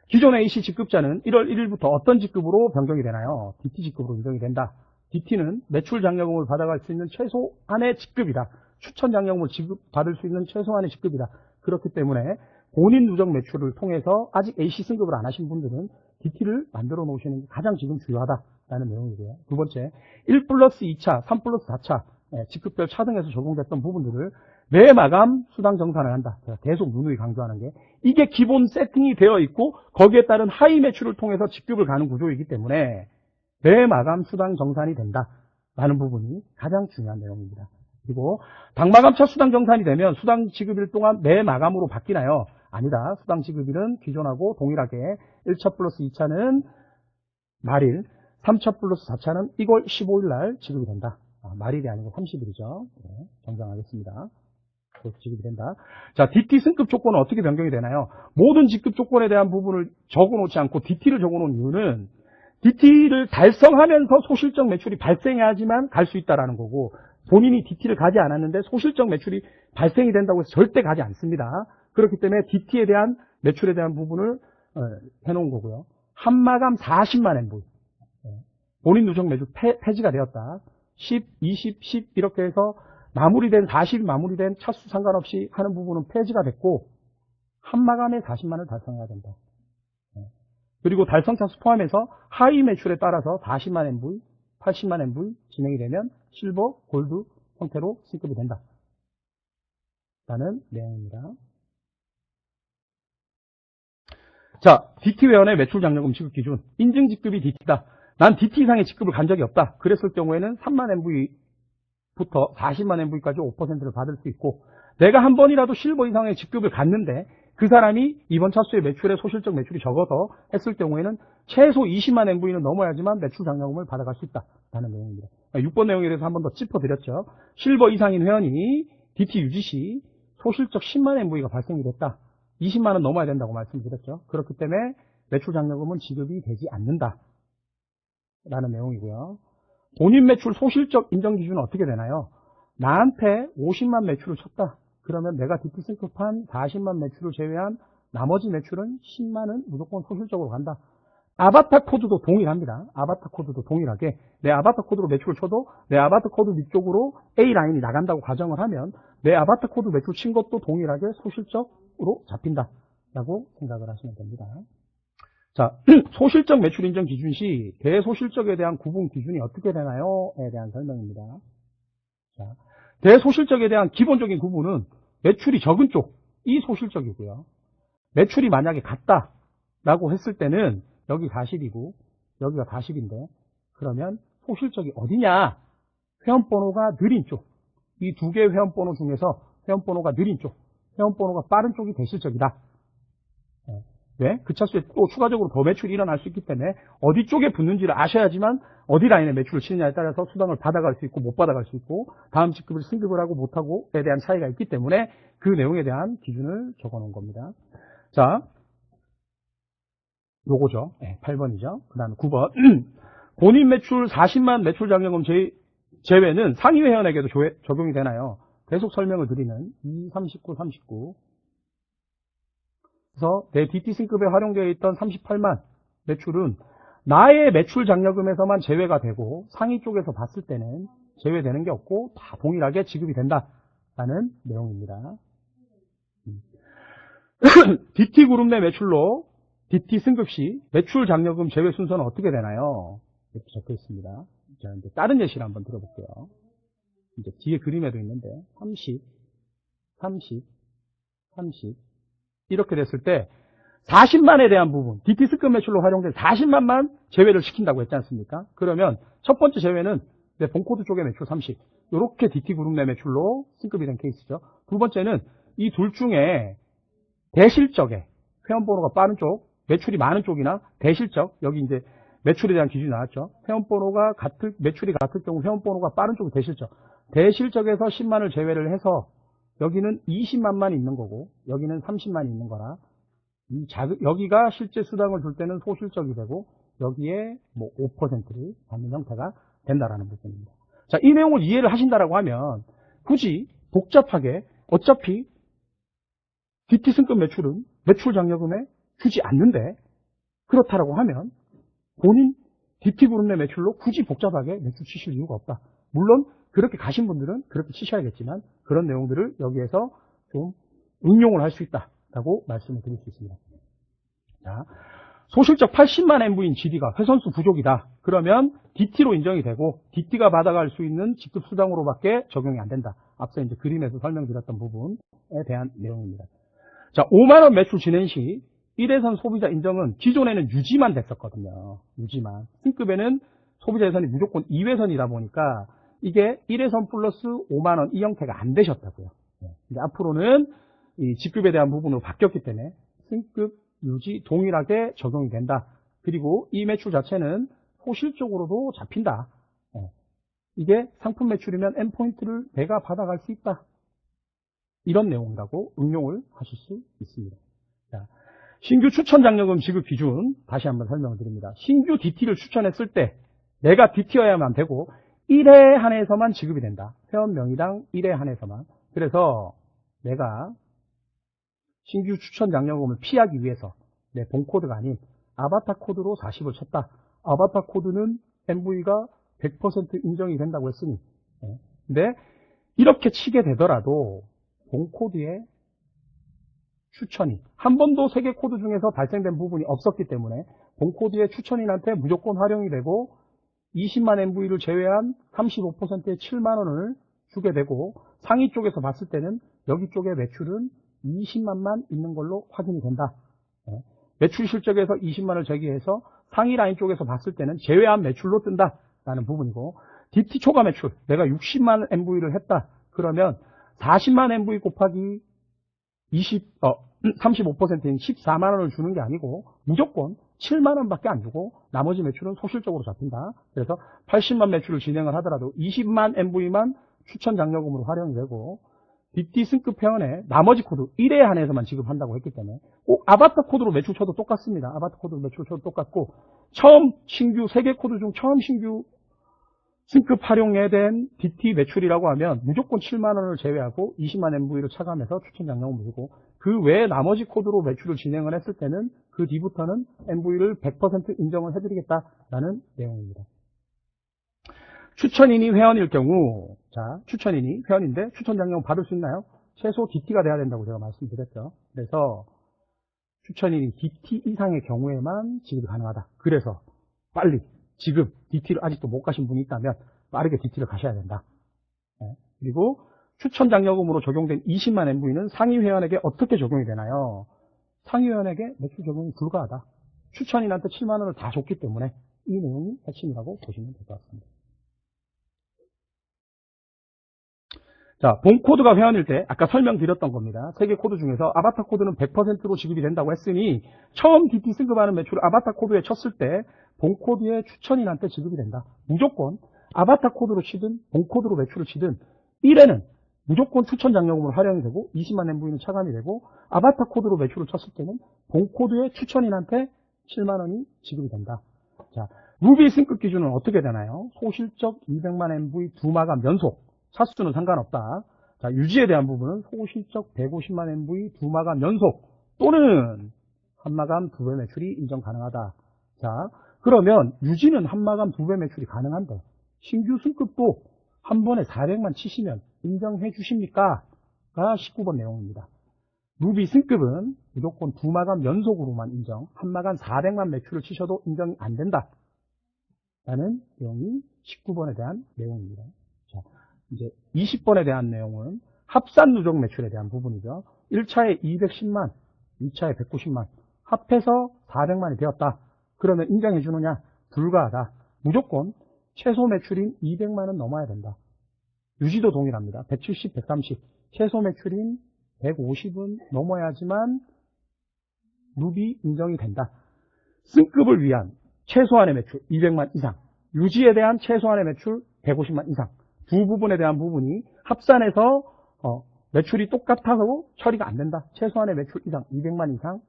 기존 AC 직급자는 1월 1일부터 어떤 직급으로 변경이 되나요? DT 직급으로 인정이 된다. DT는 매출 장려금을 받아갈 수 있는 최소한의 직급이다. 추천 장려금을 받을 수 있는 최소한의 직급이다. 그렇기 때문에 본인 누적 매출을 통해서 아직 AC 승급을 안 하신 분들은 DT를 만들어 놓으시는 게 가장 지금 중요하다라는 내용이고요. 두 번째, 1 플러스 2차, 3 플러스 4차 직급별 차등에서 적용됐던 부분들을 매 마감 수당 정산을 한다. 제가 계속 누누이 강조하는 게 이게 기본 세팅이 되어 있고 거기에 따른 하위 매출을 통해서 직급을 가는 구조이기 때문에 매 마감 수당 정산이 된다라는 부분이 가장 중요한 내용입니다. 그리고 당마감차 수당 정산이 되면 수당 지급일 동안 매 마감으로 바뀌나요? 아니다. 수당 지급일은 기존하고 동일하게 1차 플러스 2차는 말일, 3차 플러스 4차는 1월 15일 날 지급이 된다. 말일이 아니고 30일이죠. 네, 정정하겠습니다. 그렇게 지급이 된다. 자, DT 승급 조건은 어떻게 변경이 되나요? 모든 직급 조건에 대한 부분을 적어놓지 않고 DT를 적어놓은 이유는 DT를 달성하면서 소실적 매출이 발생해야지만 갈 수 있다라는 거고, 본인이 DT를 가지 않았는데 소실적 매출이 발생이 된다고 해서 절대 가지 않습니다. 그렇기 때문에 DT에 대한 매출에 대한 부분을 해놓은 거고요. 한마감 40만 MV. 본인 누적 매출 폐지가 되었다. 10, 20, 10 이렇게 해서 마무리된 40이 마무리된 차수 상관없이 하는 부분은 폐지가 됐고 한마감에 40만을 달성해야 된다. 그리고 달성 차수 포함해서 하위 매출에 따라서 40만 MV, 80만 MV 진행이 되면 실버, 골드 형태로 승급이 된다. 라는 내용입니다. 자, DT 회원의 매출 장려금 지급 기준. 인증 직급이 DT다. 난 DT 이상의 직급을 간 적이 없다. 그랬을 경우에는 3만 MV부터 40만 MV까지 5%를 받을 수 있고, 내가 한 번이라도 실버 이상의 직급을 갔는데 그 사람이 이번 차수의 매출에 소실적 매출이 적어서 했을 경우에는 최소 20만 MV는 넘어야지만 매출 장려금을 받아갈 수 있다라는 내용입니다. 6번 내용에 대해서 한 번 더 짚어드렸죠. 실버 이상인 회원이 DT 유지 시 소실적 10만 MV가 발생이 됐다. 20만 원 넘어야 된다고 말씀드렸죠. 그렇기 때문에 매출 장려금은 지급이 되지 않는다. 라는 내용이고요. 본인 매출 소실적 인정 기준은 어떻게 되나요? 나한테 50만 매출을 쳤다. 그러면 내가 DT 승급한 40만 매출을 제외한 나머지 매출은 10만은 무조건 소실적으로 간다. 아바타 코드도 동일합니다. 아바타 코드도 동일하게 내 아바타 코드로 매출을 쳐도 내 아바타 코드 위쪽으로 A 라인이 나간다고 가정을 하면 내 아바타 코드 매출 친 것도 동일하게 소실적으로 잡힌다 라고 생각을 하시면 됩니다. 자, 소실적 매출 인정 기준 시 대소실적에 대한 구분 기준이 어떻게 되나요?에 대한 설명입니다. 자, 대소실적에 대한 기본적인 구분은 매출이 적은 쪽이 소실적이고요. 매출이 만약에 같다라고 했을 때는 여기 40이고 여기가 40인데 그러면 소실적이 어디냐? 회원번호가 느린 쪽. 이 두 개의 회원번호 중에서 회원번호가 느린 쪽, 회원번호가 빠른 쪽이 대실적이다. 왜? 그 차수에 또 추가적으로 더 매출이 일어날 수 있기 때문에 어디 쪽에 붙는지를 아셔야지만 어디 라인에 매출을 치느냐에 따라서 수당을 받아갈 수 있고 못 받아갈 수 있고 다음 직급을 승급을 하고 못하고에 대한 차이가 있기 때문에 그 내용에 대한 기준을 적어 놓은 겁니다. 자, 요거죠. 8번이죠. 그 다음에 9번. 본인 매출 40만 매출 장려금 제외는 상위 회원에게도 적용이 되나요? 계속 설명을 드리는 2, 39, 39. 그래서 내 DT 승급에 활용되어 있던 38만 매출은 나의 매출 장려금에서만 제외가 되고 상위 쪽에서 봤을 때는 제외되는 게 없고 다 동일하게 지급이 된다라는 내용입니다. DT 그룹 내 매출로 DT 승급 시 매출 장려금 제외 순서는 어떻게 되나요? 이렇게 적혀 있습니다. 자, 이제 다른 예시를 한번 들어볼게요. 이제 뒤에 그림에도 있는데 30, 30, 30 이렇게 됐을 때 40만에 대한 부분, DT 승급 매출로 활용된 40만만 제외를 시킨다고 했지 않습니까? 그러면 첫 번째 제외는 내 본코드 쪽의 매출 30. 이렇게 DT 그룹 내 매출로 승급이 된 케이스죠. 두 번째는 이 둘 중에 대실적에 회원번호가 빠른 쪽, 매출이 많은 쪽이나 대실적, 여기 이제 매출에 대한 기준이 나왔죠. 회원번호가 매출이 같을 경우 회원번호가 빠른 쪽이 대실적. 대실적에서 10만을 제외를 해서 여기는 20만만 있는 거고 여기는 30만이 있는 거라 여기가 실제 수당을 줄 때는 소실적이 되고 여기에 뭐 5%를 받는 형태가 된다라는 부분입니다. 자, 이 내용을 이해를 하신다라고 하면 굳이 복잡하게 어차피 DT 승급 매출은 매출 장려금에 주지 않는데 그렇다라고 하면 본인 DT 그룹 내 매출로 굳이 복잡하게 매출 치실 이유가 없다. 물론 그렇게 가신 분들은 그렇게 치셔야겠지만 그런 내용들을 여기에서 좀 응용을 할 수 있다라고 말씀을 드릴 수 있습니다. 자, 소실적 80만 MV인 GD가 회선수 부족이다. 그러면 DT로 인정이 되고 DT가 받아갈 수 있는 직급 수당으로밖에 적용이 안 된다. 앞서 이제 그림에서 설명드렸던 부분에 대한 내용입니다. 자, 5만 원 매출 진행 시 1회선 소비자 인정은 기존에는 유지만 됐었거든요. 유지만. 승급에는 소비자 예선이 무조건 2회선이다 보니까 이게 1회선 플러스 5만 원 이 형태가 안 되셨다고요. 근데 앞으로는 이 직급에 대한 부분으로 바뀌었기 때문에 승급, 유지 동일하게 적용이 된다. 그리고 이 매출 자체는 소실적으로도 잡힌다. 이게 상품 매출이면 N포인트를 내가 받아갈 수 있다. 이런 내용이라고 응용을 하실 수 있습니다. 자, 신규 추천 장려금 지급 기준 다시 한번 설명을 드립니다. 신규 DT를 추천했을 때 내가 DT여야만 되고 1회 한해서만 지급이 된다. 회원 명의당 1회 한해서만. 그래서 내가 신규 추천 장려금을 피하기 위해서 내 본코드가 아닌 아바타 코드로 40을 쳤다. 아바타 코드는 MV가 100% 인정이 된다고 했으니. 근데 이렇게 치게 되더라도 본코드의 추천이 한 번도 3개 코드 중에서 발생된 부분이 없었기 때문에 본코드의 추천인한테 무조건 활용이 되고 20만 MV를 제외한 35%의 7만 원을 주게 되고 상위 쪽에서 봤을 때는 여기 쪽의 매출은 20만만 있는 걸로 확인이 된다. 매출 실적에서 20만을 제기해서 상위 라인 쪽에서 봤을 때는 제외한 매출로 뜬다라는 부분이고 DT 초과 매출 내가 60만 MV를 했다. 그러면 40만 MV 곱하기 35%인 14만 원을 주는 게 아니고 무조건 7만 원밖에 안 주고 나머지 매출은 소실적으로 잡힌다. 그래서 80만 매출을 진행을 하더라도 20만 MV만 추천 장려금으로 활용이 되고 DT 승급 회원의 나머지 코드 1에 한해서만 지급한다고 했기 때문에 꼭 아바타 코드로 매출 쳐도 똑같습니다. 아바타 코드로 매출 쳐도 똑같고 처음 신규 3개 코드 중 처음 신규 승급 활용에 된 DT 매출이라고 하면 무조건 7만 원을 제외하고 20만 MV를 차감해서 추천 장려금 물고 그 외에 나머지 코드로 매출을 진행을 했을 때는 그 뒤부터는 MV를 100% 인정을 해드리겠다라는 내용입니다. 추천인이 회원일 경우, 자, 추천인이 회원인데 추천 장려금 받을 수 있나요? 최소 DT가 돼야 된다고 제가 말씀드렸죠. 그래서 추천인이 DT 이상의 경우에만 지급이 가능하다. 그래서 빨리 지금 DT를 아직도 못 가신 분이 있다면 빠르게 DT를 가셔야 된다. 네. 그리고 추천 장려금으로 적용된 20만 MV는 상위 회원에게 어떻게 적용이 되나요? 상위 회원에게 매출 적용이 불가하다. 추천인한테 7만 원을 다 줬기 때문에 이 내용이 핵심이라고 보시면 될 것 같습니다. 자, 본 코드가 회원일 때 아까 설명드렸던 겁니다. 3개 코드 중에서 아바타 코드는 100%로 지급이 된다고 했으니 처음 DT 승급하는 매출을 아바타 코드에 쳤을 때 본 코드의 추천인한테 지급이 된다. 무조건 아바타 코드로 치든 본 코드로 매출을 치든 1회는 무조건 추천 장려금으로 활용이 되고 20만 MV는 차감이 되고 아바타 코드로 매출을 쳤을 때는 본 코드의 추천인한테 7만 원이 지급이 된다. 자, 루비 승급 기준은 어떻게 되나요? 소실적 200만 MV 2마감 연속. 차수는 상관없다. 자, 유지에 대한 부분은 소실적 150만 MV 2마감 연속 또는 한마감 2배 매출이 인정 가능하다. 자, 그러면 유지는 한마감 2배 매출이 가능한데 신규 승급도 한 번에 400만 치시면 인정해 주십니까? 가 19번 내용입니다. 루비 승급은 무조건 2마감 연속으로만 인정, 한마감 400만 매출을 치셔도 인정이 안 된다. 라는 내용이 19번에 대한 내용입니다. 자, 이제 20번에 대한 내용은 합산 누적 매출에 대한 부분이죠. 1차에 210만, 2차에 190만, 합해서 400만이 되었다. 그러면 인정해 주느냐? 불가하다. 무조건 최소 매출인 200만은 넘어야 된다. 유지도 동일합니다. 170, 130, 최소 매출인 150은 넘어야지만 루비 인정이 된다. 승급을 위한 최소한의 매출 200만 이상, 유지에 대한 최소한의 매출 150만 이상, 두 부분에 대한 부분이 합산해서 매출이 똑같아서 처리가 안 된다. 최소한의 매출 이상 200만 이상,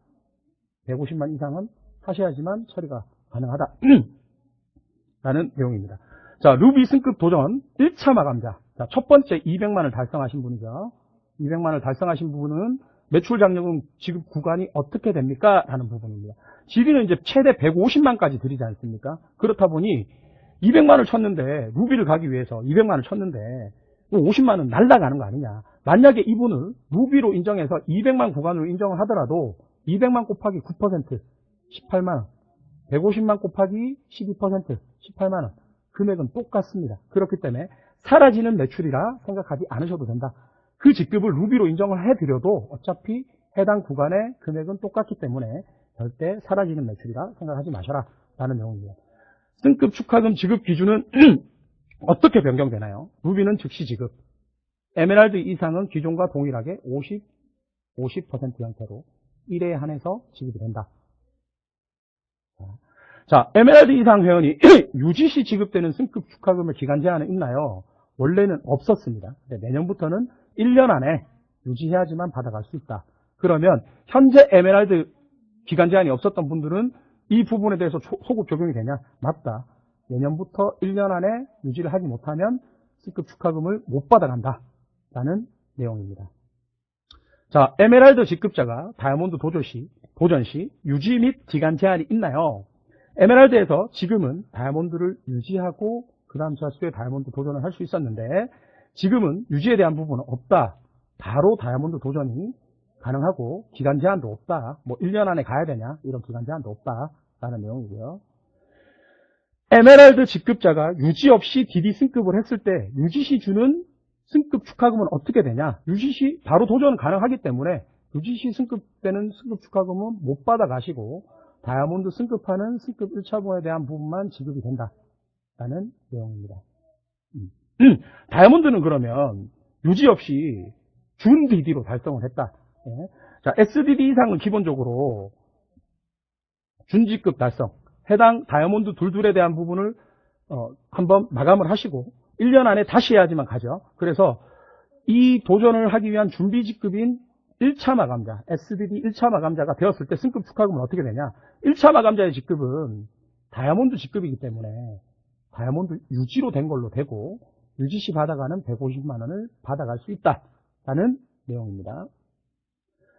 150만 이상은 하셔야지만 처리가 가능하다. 라는 내용입니다. 자, 루비 승급 도전 1차 마감자. 자, 첫 번째 200만을 달성하신 분이죠. 200만을 달성하신 부분은 매출 장려금 지급 구간이 어떻게 됩니까? 라는 부분입니다. 지리는 이제 최대 150만까지 드리지 않습니까? 그렇다 보니 200만을 쳤는데 루비를 가기 위해서 200만을 쳤는데 50만은 날라가는 거 아니냐. 만약에 이분을 루비로 인정해서 200만 구간으로 인정을 하더라도 200만 곱하기 9% 18만원, 150만 곱하기 12% 18만원, 금액은 똑같습니다. 그렇기 때문에 사라지는 매출이라 생각하지 않으셔도 된다. 그 직급을 루비로 인정을 해드려도 어차피 해당 구간의 금액은 똑같기 때문에 절대 사라지는 매출이라 생각하지 마셔라 라는 내용입니다. 승급 축하금 지급 기준은 어떻게 변경되나요? 루비는 즉시 지급, 에메랄드 이상은 기존과 동일하게 50% 형태로 1회에 한해서 지급이 된다. 자, 에메랄드 이상 회원이 유지시 지급되는 승급 축하금의 기간 제한은 있나요? 원래는 없었습니다. 내년부터는 1년 안에 유지해야지만 받아갈 수 있다. 그러면 현재 에메랄드 기간 제한이 없었던 분들은 이 부분에 대해서 소급 적용이 되냐? 맞다. 내년부터 1년 안에 유지를 하지 못하면 승급 축하금을 못 받아간다. 라는 내용입니다. 자, 에메랄드 직급자가 다이아몬드 도전 시 유지 및 기간 제한이 있나요? 에메랄드에서 지금은 다이아몬드를 유지하고 그 다음 차수에 다이아몬드 도전을 할 수 있었는데 지금은 유지에 대한 부분은 없다. 바로 다이아몬드 도전이 가능하고 기간 제한도 없다. 뭐 1년 안에 가야 되냐 이런 기간 제한도 없다 라는 내용이고요. 에메랄드 직급자가 유지 없이 DD 승급을 했을 때 유지시 주는 승급 축하금은 어떻게 되냐? 유지시 바로 도전 가능하기 때문에 유지시 승급되는 승급 축하금은 못 받아 가시고 다이아몬드 승급하는 승급 1차분에 대한 부분만 지급이 된다라는 내용입니다. 다이아몬드는 그러면 유지 없이 준 DD로 달성을 했다. 예. 자, SDD 이상은 기본적으로 준지급 달성, 해당 다이아몬드 둘둘에 대한 부분을 한번 마감을 하시고 1년 안에 다시 해야지만 가죠. 그래서 이 도전을 하기 위한 준비 직급인 1차 마감자, SDD 1차 마감자가 되었을 때 승급 축하금은 어떻게 되냐? 1차 마감자의 직급은 다이아몬드 직급이기 때문에 다이아몬드 유지로 된 걸로 되고 유지시 받아가는 150만 원을 받아갈 수 있다라는 내용입니다.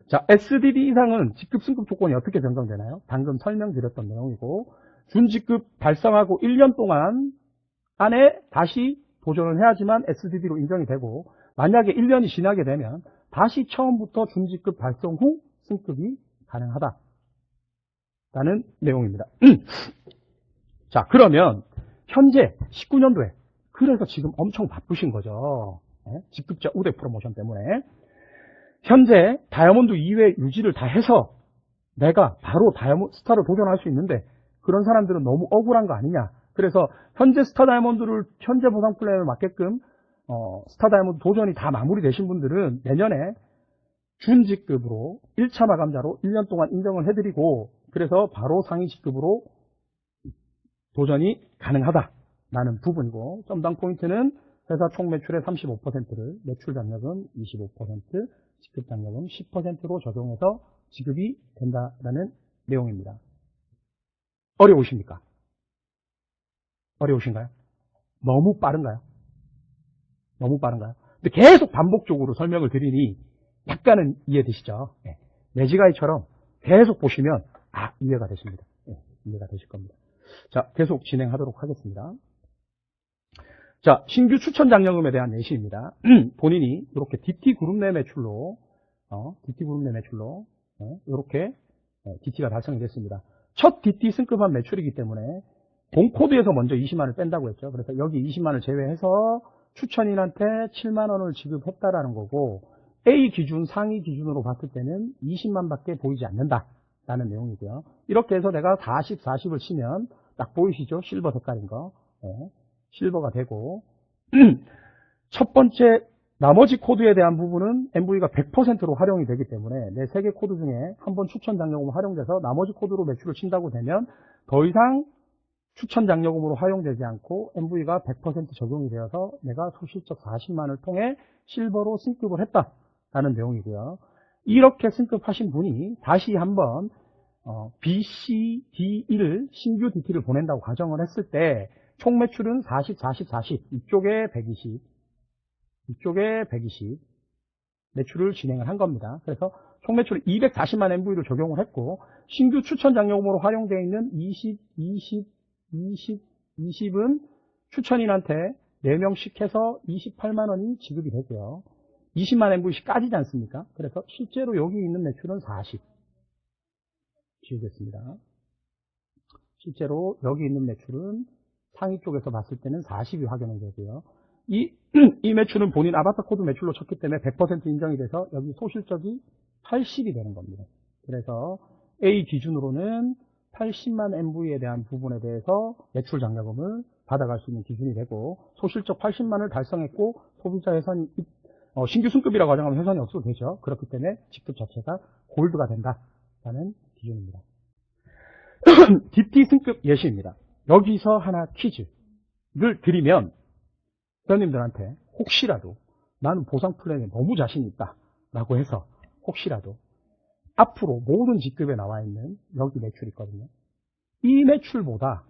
자, SDD 이상은 직급 승급 조건이 어떻게 변경되나요? 방금 설명드렸던 내용이고 준직급 달성하고 1년 동안 안에 다시 도전을 해야지만 SDD로 인정이 되고 만약에 1년이 지나게 되면 다시 처음부터 준직급 달성 후 승급이 가능하다라는 내용입니다. 자, 그러면 현재 19년도에 그래서 지금 엄청 바쁘신 거죠. 직급자 우대 프로모션 때문에. 현재 다이아몬드 2회 유지를 다 해서 내가 바로 다이아몬드 스타로 도전할 수 있는데 그런 사람들은 너무 억울한 거 아니냐. 그래서 현재 스타 다이아몬드를 현재 보상 플랜을 맞게끔 스타 다이아몬드 도전이 다 마무리되신 분들은 내년에 준직급으로 1차 마감자로 1년 동안 인정을 해드리고 그래서 바로 상위 직급으로 도전이 가능하다라는 부분이고 점당 포인트는 회사 총 매출의 35%를 매출 장려금 25%, 직급 장려금 10%로 적용해서 지급이 된다라는 내용입니다. 어려우십니까? 어려우신가요? 너무 빠른가요? 너무 빠른가요? 근데 계속 반복적으로 설명을 드리니 약간은 이해되시죠? 네. 매지가이처럼 계속 보시면 이해가 되십니다. 네, 이해가 되실 겁니다. 자, 계속 진행하도록 하겠습니다. 자, 신규 추천 장려금에 대한 예시입니다. 본인이 이렇게 DT 그룹 내 매출로 이렇게 DT가 달성이 됐습니다. 첫 DT 승급한 매출이기 때문에 본코드에서 먼저 20만을 뺀다고 했죠. 그래서 여기 20만을 제외해서 추천인한테 7만 원을 지급했다라는 거고 A 기준, 상위 기준으로 봤을 때는 20만 밖에 보이지 않는다라는 내용이고요. 이렇게 해서 내가 40, 40을 치면 딱 보이시죠? 실버 색깔인 거. 실버가 되고 첫 번째 나머지 코드에 대한 부분은 MV가 100%로 활용이 되기 때문에 내 3개 코드 중에 한 번 추천 장려금 활용돼서 나머지 코드로 매출을 친다고 되면 더 이상 추천 장려금으로 활용되지 않고 MV가 100% 적용이 되어서 내가 소실적 40만을 통해 실버로 승급을 했다라는 내용이고요. 이렇게 승급하신 분이 다시 한번 BC, D1 신규 DT를 보낸다고 가정을 했을 때 총 매출은 40, 40, 40 이쪽에 120 이쪽에 120 매출을 진행을 한 겁니다. 그래서 총 매출 240만 MV를 적용을 했고 신규 추천 장려금으로 활용되어 있는 20, 20, 20, 20은 추천인한테 4명씩 해서 28만 원이 지급이 되고요. 20만 MV씩 까지지 않습니까? 그래서 실제로 여기 있는 매출은 40 지우겠습니다. 실제로 여기 있는 매출은 상위 쪽에서 봤을 때는 40이 확인이 되고요. 이 매출은 본인 아바타 코드 매출로 쳤기 때문에 100% 인정이 돼서 여기 소실적이 80이 되는 겁니다. 그래서 A 기준으로는 80만 MV에 대한 부분에 대해서 매출 장려금을 받아갈 수 있는 기준이 되고 소실적 80만을 달성했고 소비자 회선이 신규 승급이라고 가정하면 회선이 없어도 되죠. 그렇기 때문에 직급 자체가 골드가 된다라는 기준입니다. DT 승급 예시입니다. 여기서 하나 퀴즈를 드리면 회원님들한테 혹시라도 나는 보상 플랜에 너무 자신 있다 라고 해서 혹시라도 앞으로 모든 직급에 나와 있는 여기 매출이 있거든요. 이 매출보다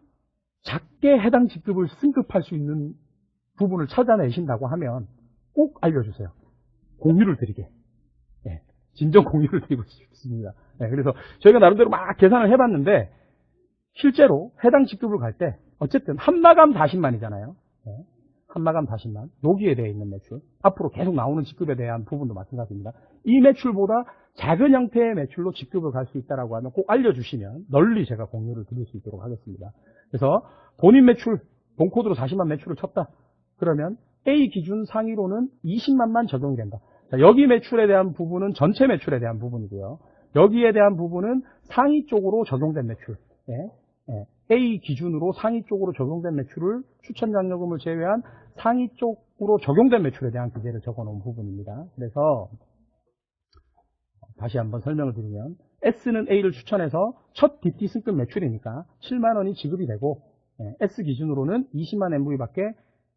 작게 해당 직급을 승급할 수 있는 부분을 찾아내신다고 하면 꼭 알려주세요. 공유를 드리게. 네, 진정 공유를 드리고 싶습니다. 네, 그래서 저희가 나름대로 막 계산을 해봤는데 실제로 해당 직급을 갈 때 어쨌든 한마감 40만이잖아요. 네, 한마감 40만 여기에 대해 있는 매출 앞으로 계속 나오는 직급에 대한 부분도 마찬가지입니다. 이 매출보다 작은 형태의 매출로 직급을 갈 수 있다고 하면 꼭 알려주시면 널리 제가 공유를 드릴 수 있도록 하겠습니다. 그래서 본인 매출 본코드로 40만 매출을 쳤다. 그러면 A 기준 상위로는 20만만 적용이 된다. 자, 여기 매출에 대한 부분은 전체 매출에 대한 부분이고요. 여기에 대한 부분은 상위 쪽으로 적용된 매출. A 기준으로 상위 쪽으로 적용된 매출을 추천 장려금을 제외한 상위 쪽으로 적용된 매출에 대한 기재를 적어놓은 부분입니다. 그래서 다시 한번 설명을 드리면 S는 A를 추천해서 첫 DT 승급 매출이니까 7만 원이 지급이 되고 S 기준으로는 20만 MV밖에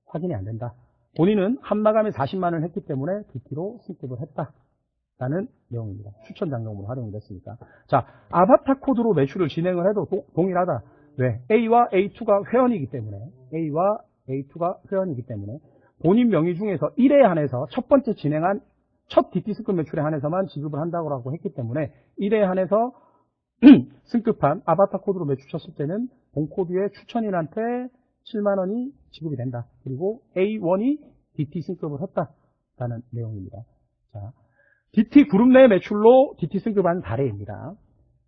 확인이 안 된다. 본인은 한마감에 40만을 했기 때문에 DT로 승급을 했다라는 내용입니다. 추천 장려금으로 활용이 됐으니까. 자, 아바타 코드로 매출을 진행을 해도 동일하다. 왜? A와 A2가 회원이기 때문에 A와 A2가 회원이기 때문에 본인 명의 중에서 1에 한해서 첫 번째 진행한 첫 DT 승급 매출에 한해서만 지급을 한다고 했기 때문에 1에 한해서 승급한 아바타 코드로 매출 쳤을 때는 본코드의 추천인한테 7만원이 지급이 된다. 그리고 A1이 DT 승급을 했다라는 내용입니다. 자, DT 그룹 내 매출로 DT 승급한 사례입니다.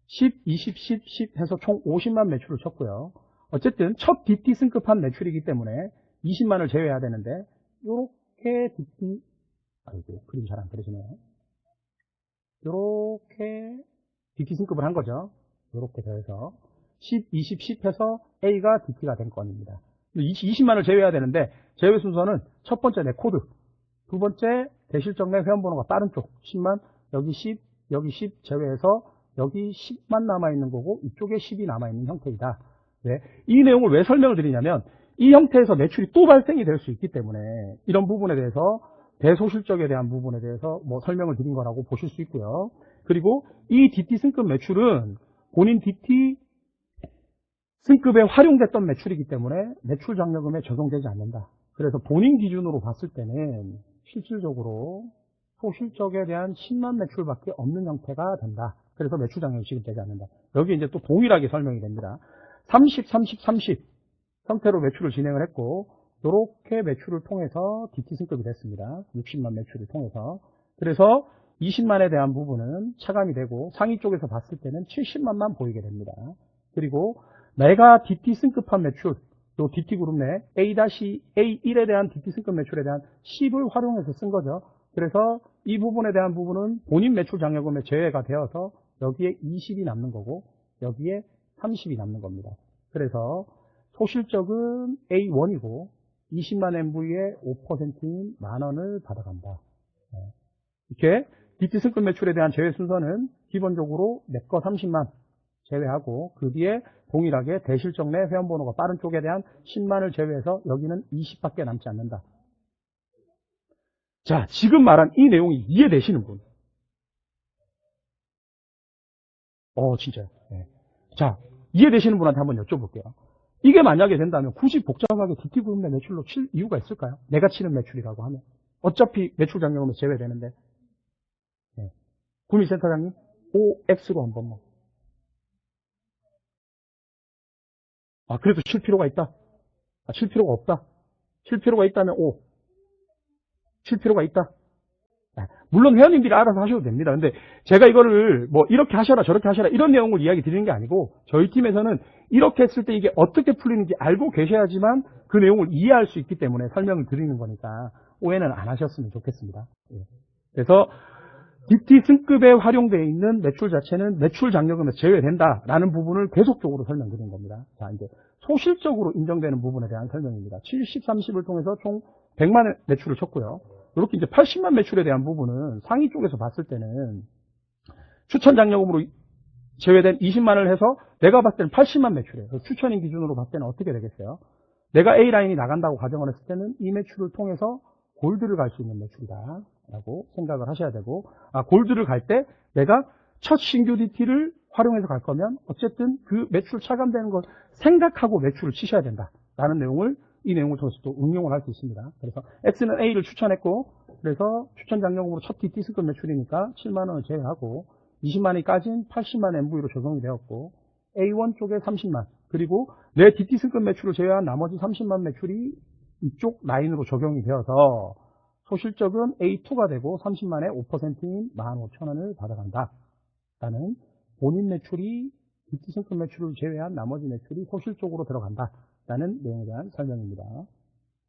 10, 20, 10, 10 해서 총 50만 매출을 쳤고요. 어쨌든 첫 DT 승급한 매출이기 때문에 20만을 제외해야 되는데 요렇게 DT, 아이고 그림 잘 안 그려지네요. 요렇게 DT 승급을 한 거죠. 요렇게 돼서 10, 20, 10 해서 A가 DT가 된 건입니다. 20만을 제외해야 되는데 제외 순서는 첫 번째 내 코드, 두 번째 대실적 내 회원번호가 빠른 쪽 10만, 여기 10, 여기 10 제외해서 여기 10만 남아있는 거고 이쪽에 10이 남아있는 형태이다. 네. 이 내용을 왜 설명을 드리냐면 이 형태에서 매출이 또 발생이 될 수 있기 때문에 이런 부분에 대해서 대소실적에 대한 부분에 대해서 뭐 설명을 드린 거라고 보실 수 있고요. 그리고 이 DT 승급 매출은 본인 DT 승급에 활용됐던 매출이기 때문에 매출 장려금에 적용되지 않는다. 그래서 본인 기준으로 봤을 때는 실질적으로 소실적에 대한 10만 매출밖에 없는 형태가 된다. 그래서 매출 장려금이 지급되지 않는다. 여기 이제 또 동일하게 설명이 됩니다. 30, 30, 30 형태로 매출을 진행을 했고 이렇게 매출을 통해서 DT 승급이 됐습니다. 60만 매출을 통해서. 그래서 20만에 대한 부분은 차감이 되고 상위 쪽에서 봤을 때는 70만만 보이게 됩니다. 그리고 내가 DT 승급한 매출, 요 DT 그룹 내 A-A1에 대한 DT 승급 매출에 대한 10을 활용해서 쓴 거죠. 그래서 이 부분에 대한 부분은 본인 매출 장려금에 제외가 되어서 여기에 20이 남는 거고 여기에 30이 남는 겁니다. 그래서 소실적은 A1이고 20만 MV의 5%인 만원을 받아간다. 이렇게 DT 승급 매출에 대한 제외 순서는 기본적으로 내 거 30만 제외하고 그 뒤에 동일하게 대실적 내 회원번호가 빠른 쪽에 대한 10만을 제외해서 여기는 20밖에 남지 않는다. 자, 지금 말한 이 내용이 이해되시는 분? 진짜요. 네. 자, 이해되시는 분한테 한번 여쭤볼게요. 이게 만약에 된다면 굳이 복잡하게 DT 그룹 내 매출로 칠 이유가 있을까요? 내가 치는 매출이라고 하면. 어차피 매출 장려금에 제외되는데. 네. 구미센터장님, OX로 한 번만. 그래도 칠 필요가 있다? 칠 필요가 없다? 칠 필요가 있다면 O. 칠 필요가 있다? 물론 회원님들이 알아서 하셔도 됩니다. 근데 제가 이거를 뭐 이렇게 하셔라 저렇게 하셔라 이런 내용을 이야기 드리는 게 아니고 저희 팀에서는 이렇게 했을 때 이게 어떻게 풀리는지 알고 계셔야지만 그 내용을 이해할 수 있기 때문에 설명을 드리는 거니까 오해는 안 하셨으면 좋겠습니다. 그래서 DT 승급에 활용되어 있는 매출 자체는 매출 장려금에서 제외된다라는 부분을 계속적으로 설명드린 겁니다. 자, 이제 소실적으로 인정되는 부분에 대한 설명입니다. 70, 30을 통해서 총 100만 매출을 쳤고요. 이렇게 이제 80만 매출에 대한 부분은 상위 쪽에서 봤을 때는 추천 장려금으로 제외된 20만을 해서 내가 봤을 때는 80만 매출이에요. 추천인 기준으로 봤을 때는 어떻게 되겠어요? 내가 A라인이 나간다고 가정을 했을 때는 이 매출을 통해서 골드를 갈 수 있는 매출이다 라고 생각을 하셔야 되고, 골드를 갈 때 내가 첫 신규 DT를 활용해서 갈 거면 어쨌든 그 매출 차감되는 걸 생각하고 매출을 치셔야 된다 라는 내용을 이 내용을 통해서 또 응용을 할 수 있습니다. 그래서 X는 A를 추천했고, 그래서 추천 장려금으로 첫 DT 승급 매출이니까 7만원을 제외하고 20만원이 까진 80만 MV로 적용이 되었고, A1 쪽에 30만, 그리고 내 DT 승급 매출을 제외한 나머지 30만 매출이 이쪽 라인으로 적용이 되어서 소실적은 A2가 되고 30만에 5%인 15,000원을 받아간다 라는 본인 매출이 DT 승급 매출을 제외한 나머지 매출이 소실적으로 들어간다 라는 내용에 대한 설명입니다.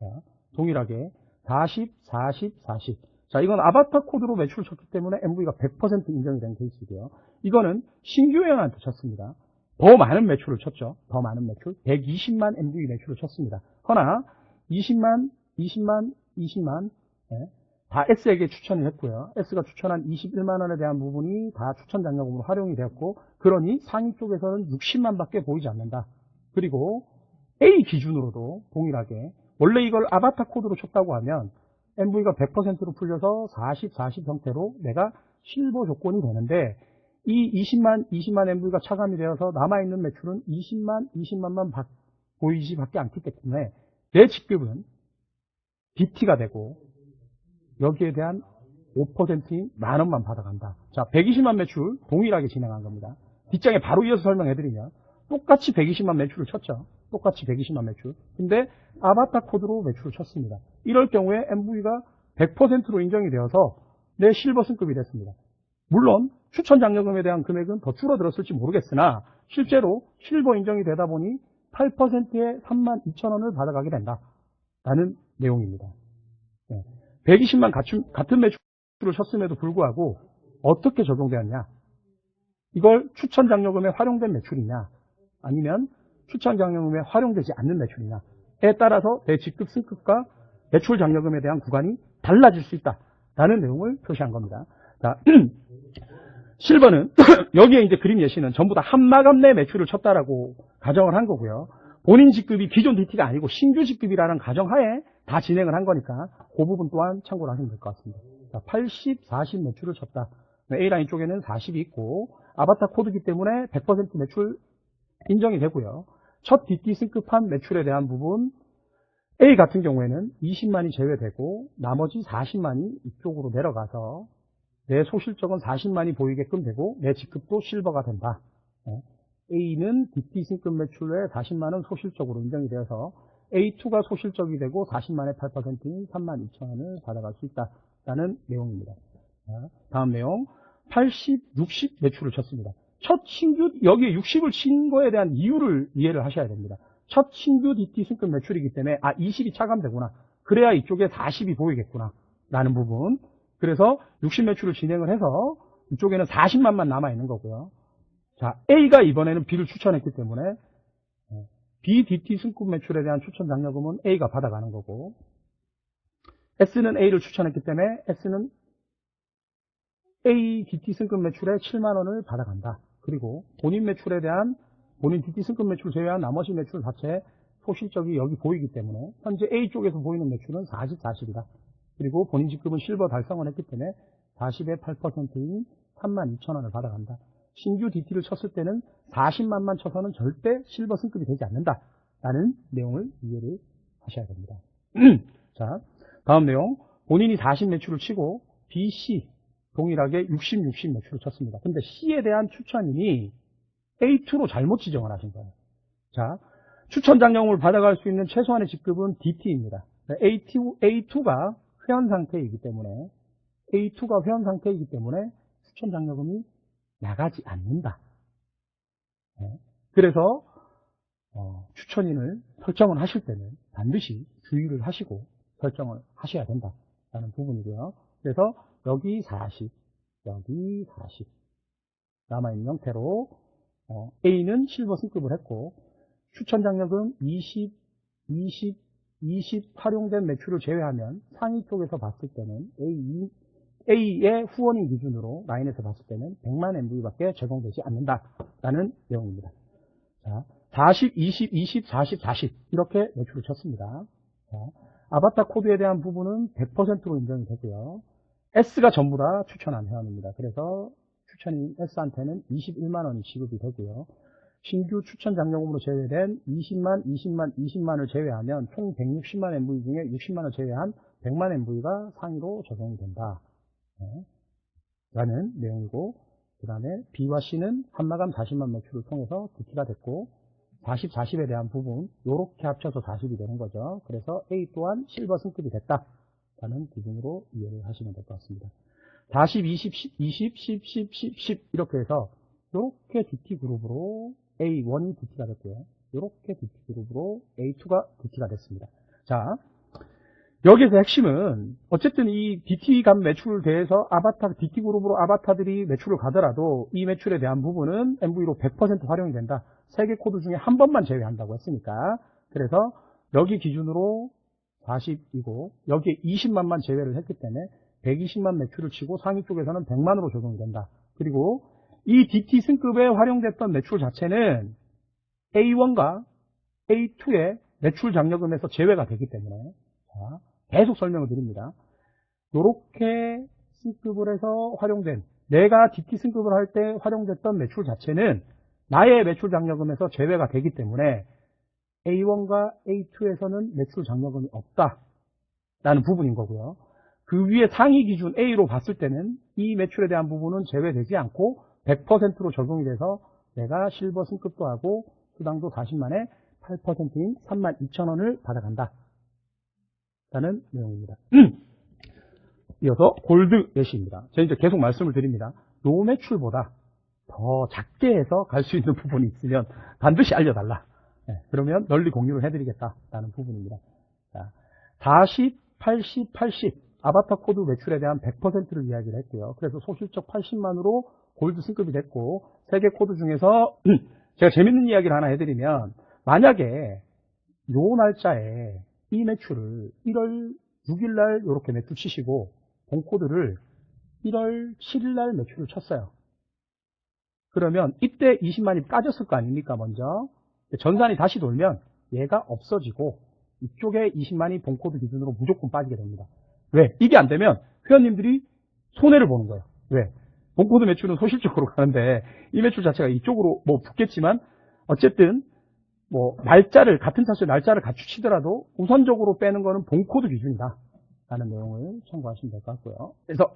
자, 동일하게 40, 40, 40. 자, 이건 아바타 코드로 매출을 쳤기 때문에 MV가 100% 인정이 된 케이스고요. 이거는 신규 회원한테 쳤습니다. 더 많은 매출을 쳤죠. 더 많은 매출. 120만 MV 매출을 쳤습니다. 허나 20만, 20만, 20만 다 S에게 추천을 했고요. S가 추천한 21만 원에 대한 부분이 다 추천 장려금으로 활용이 되었고, 그러니 상위 쪽에서는 60만 밖에 보이지 않는다. 그리고 A 기준으로도 동일하게 원래 이걸 아바타 코드로 쳤다고 하면 MV가 100%로 풀려서 40, 40 형태로 내가 실버 조건이 되는데 이 20만 MV가 차감이 되어서 남아있는 매출은 20만만 보이지 밖에 않기 때문에 내 직급은 DT가 되고 여기에 대한 5%인 만원만 받아간다. 자, 120만 매출 동일하게 진행한 겁니다. 뒷장에 바로 이어서 설명해드리면 똑같이 120만 매출을 쳤죠. 똑같이 120만 매출. 근데 아바타 코드로 매출을 쳤습니다. 이럴 경우에 MV가 100%로 인정이 되어서 내 실버 승급이 됐습니다. 물론 추천 장려금에 대한 금액은 더 줄어들었을지 모르겠으나 실제로 실버 인정이 되다 보니 8%의 32,000원을 받아가게 된다라는 내용입니다. 120만 같은 매출을 쳤음에도 불구하고 어떻게 적용되었냐? 이걸 추천 장려금에 활용된 매출이냐? 아니면 추천 장려금에 활용되지 않는 매출이냐에 따라서 내 직급 승급과 매출 장려금에 대한 구간이 달라질 수 있다라는 내용을 표시한 겁니다. 자, 실버는 여기에 이제 그림 예시는 전부 다 한마감 내 매출을 쳤다라고 가정을 한 거고요. 본인 직급이 기존 DT가 아니고 신규 직급이라는 가정하에 다 진행을 한 거니까 그 부분 또한 참고를 하시면 될 것 같습니다. 자, 80, 40 매출을 쳤다. A라인 쪽에는 40이 있고 아바타 코드이기 때문에 100% 매출 인정이 되고요. 첫 DT 승급한 매출에 대한 부분 A 같은 경우에는 20만이 제외되고 나머지 40만이 이쪽으로 내려가서 내 소실적은 40만이 보이게끔 되고 내 직급도 실버가 된다. A는 DT 승급 매출에 40만은 소실적으로 인정이 되어서 A2가 소실적이 되고 40만의 8%인 32,000원을 받아갈 수 있다라는 내용입니다. 다음 내용 80, 60 매출을 쳤습니다. 첫 신규 여기에 60을 친 거에 대한 이유를 이해를 하셔야 됩니다. 첫 신규 DT 승급 매출이기 때문에 20이 차감되구나. 그래야 이쪽에 40이 보이겠구나 라는 부분. 그래서 60 매출을 진행을 해서 이쪽에는 40만만 남아있는 거고요. 자, A가 이번에는 B를 추천했기 때문에 B DT 승급 매출에 대한 추천 장려금은 A가 받아가는 거고 S는 A를 추천했기 때문에 S는 A DT 승급 매출에 7만원을 받아간다. 그리고 본인 매출에 대한 본인 DT 승급 매출 제외한 나머지 매출 자체 소실적이 여기 보이기 때문에 현재 A 쪽에서 보이는 매출은 40, 40이다. 그리고 본인 직급은 실버 달성을 했기 때문에 40의 8%인 32,000원을 받아간다. 신규 DT를 쳤을 때는 40만만 쳐서는 절대 실버 승급이 되지 않는다라는 내용을 이해를 하셔야 됩니다. 자, 다음 내용. 본인이 40 매출을 치고 B, C 동일하게 60, 60 매출을 쳤습니다. 근데 C에 대한 추천인이 A2로 잘못 지정을 하신 거예요. 자, 추천 장려금을 받아갈 수 있는 최소한의 직급은 DT입니다. A2가 회원 상태이기 때문에 A2가 회원 상태이기 때문에 추천 장려금이 나가지 않는다. 그래서 추천인을 설정을 하실 때는 반드시 주의를 하시고 설정을 하셔야 된다라는 부분이고요. 그래서 여기 40, 여기 40 남아있는 형태로 A는 실버 승급을 했고 추천 장려금 20, 20, 20 활용된 매출을 제외하면 상위 쪽에서 봤을 때는 A의 후원인 기준으로 라인에서 봤을 때는 100만 MV밖에 제공되지 않는다라는 내용입니다. 자, 40, 20, 20, 40, 40 이렇게 매출을 쳤습니다. 자, 아바타 코드에 대한 부분은 100%로 인정이 되고요. S가 전부 다 추천한 회원입니다. 그래서 추천인 S한테는 21만원이 지급이 되고요. 신규 추천 장려금으로 제외된 20만, 20만, 20만을 제외하면 총 160만 MV 중에 60만을 제외한 100만 MV가 상위로 적용이 된다. 라는 내용이고, 그 다음에 B와 C는 한마감 40만 매출을 통해서 DT가 됐고, 40, 40에 대한 부분, 요렇게 합쳐서 40이 되는 거죠. 그래서 A 또한 실버 승급이 됐다. 라는 기준으로 이해를 하시면 될 것 같습니다. 40, 20, 20, 10, 10, 10, 10 이렇게 해서 요렇게 DT 그룹으로 A1이 DT가 됐고요. 요렇게 DT 그룹으로 A2가 DT가 됐습니다. 자, 여기에서 핵심은 어쨌든 이 DT 간 매출을 대해서 아바타, DT 그룹으로 아바타들이 매출을 가더라도 이 매출에 대한 부분은 MV로 100% 활용이 된다. 3개 코드 중에 한 번만 제외한다고 했으니까. 그래서 여기 기준으로 40이고 여기에 20만만 제외를 했기 때문에 120만 매출을 치고 상위 쪽에서는 100만으로 적용이 된다. 그리고 이 DT 승급에 활용됐던 매출 자체는 A1과 A2의 매출 장려금에서 제외가 되기 때문에 자, 계속 설명을 드립니다. 요렇게 승급을 해서 활용된 내가 DT 승급을 할 때 활용됐던 매출 자체는 나의 매출 장려금에서 제외가 되기 때문에 A1과 A2에서는 매출 장려금이 없다라는 부분인 거고요. 그 위에 상위 기준 A로 봤을 때는 이 매출에 대한 부분은 제외되지 않고 100%로 적용이 돼서 내가 실버 승급도 하고 수당도 40만에 8%인 32,000원을 받아간다 라는 내용입니다. 이어서 골드 예시입니다. 제가 이제 계속 말씀을 드립니다. 요 매출보다 더 작게 해서 갈 수 있는 부분이 있으면 반드시 알려달라. 네, 그러면 널리 공유를 해드리겠다라는 부분입니다. 자, 40, 80, 80 아바타 코드 매출에 대한 100%를 이야기를 했고요. 그래서 소실적 80만으로 골드 승급이 됐고 3개 코드 중에서 제가 재밌는 이야기를 하나 해드리면 만약에 요 날짜에 이 매출을 1월 6일날 이렇게 매출 치시고 본코드를 1월 7일날 매출을 쳤어요. 그러면 이때 20만이 까졌을 거 아닙니까? 먼저 전산이 다시 돌면 얘가 없어지고 이쪽에 20만이 본코드 기준으로 무조건 빠지게 됩니다. 왜? 이게 안 되면 회원님들이 손해를 보는 거예요. 왜? 본코드 매출은 소실적으로 가는데 이 매출 자체가 이쪽으로 뭐 붙겠지만 어쨌든 뭐 날짜를 같은 차수의 날짜를 같이 치더라도 우선적으로 빼는 거는 본코드 기준이다 라는 내용을 참고하시면 될 것 같고요. 그래서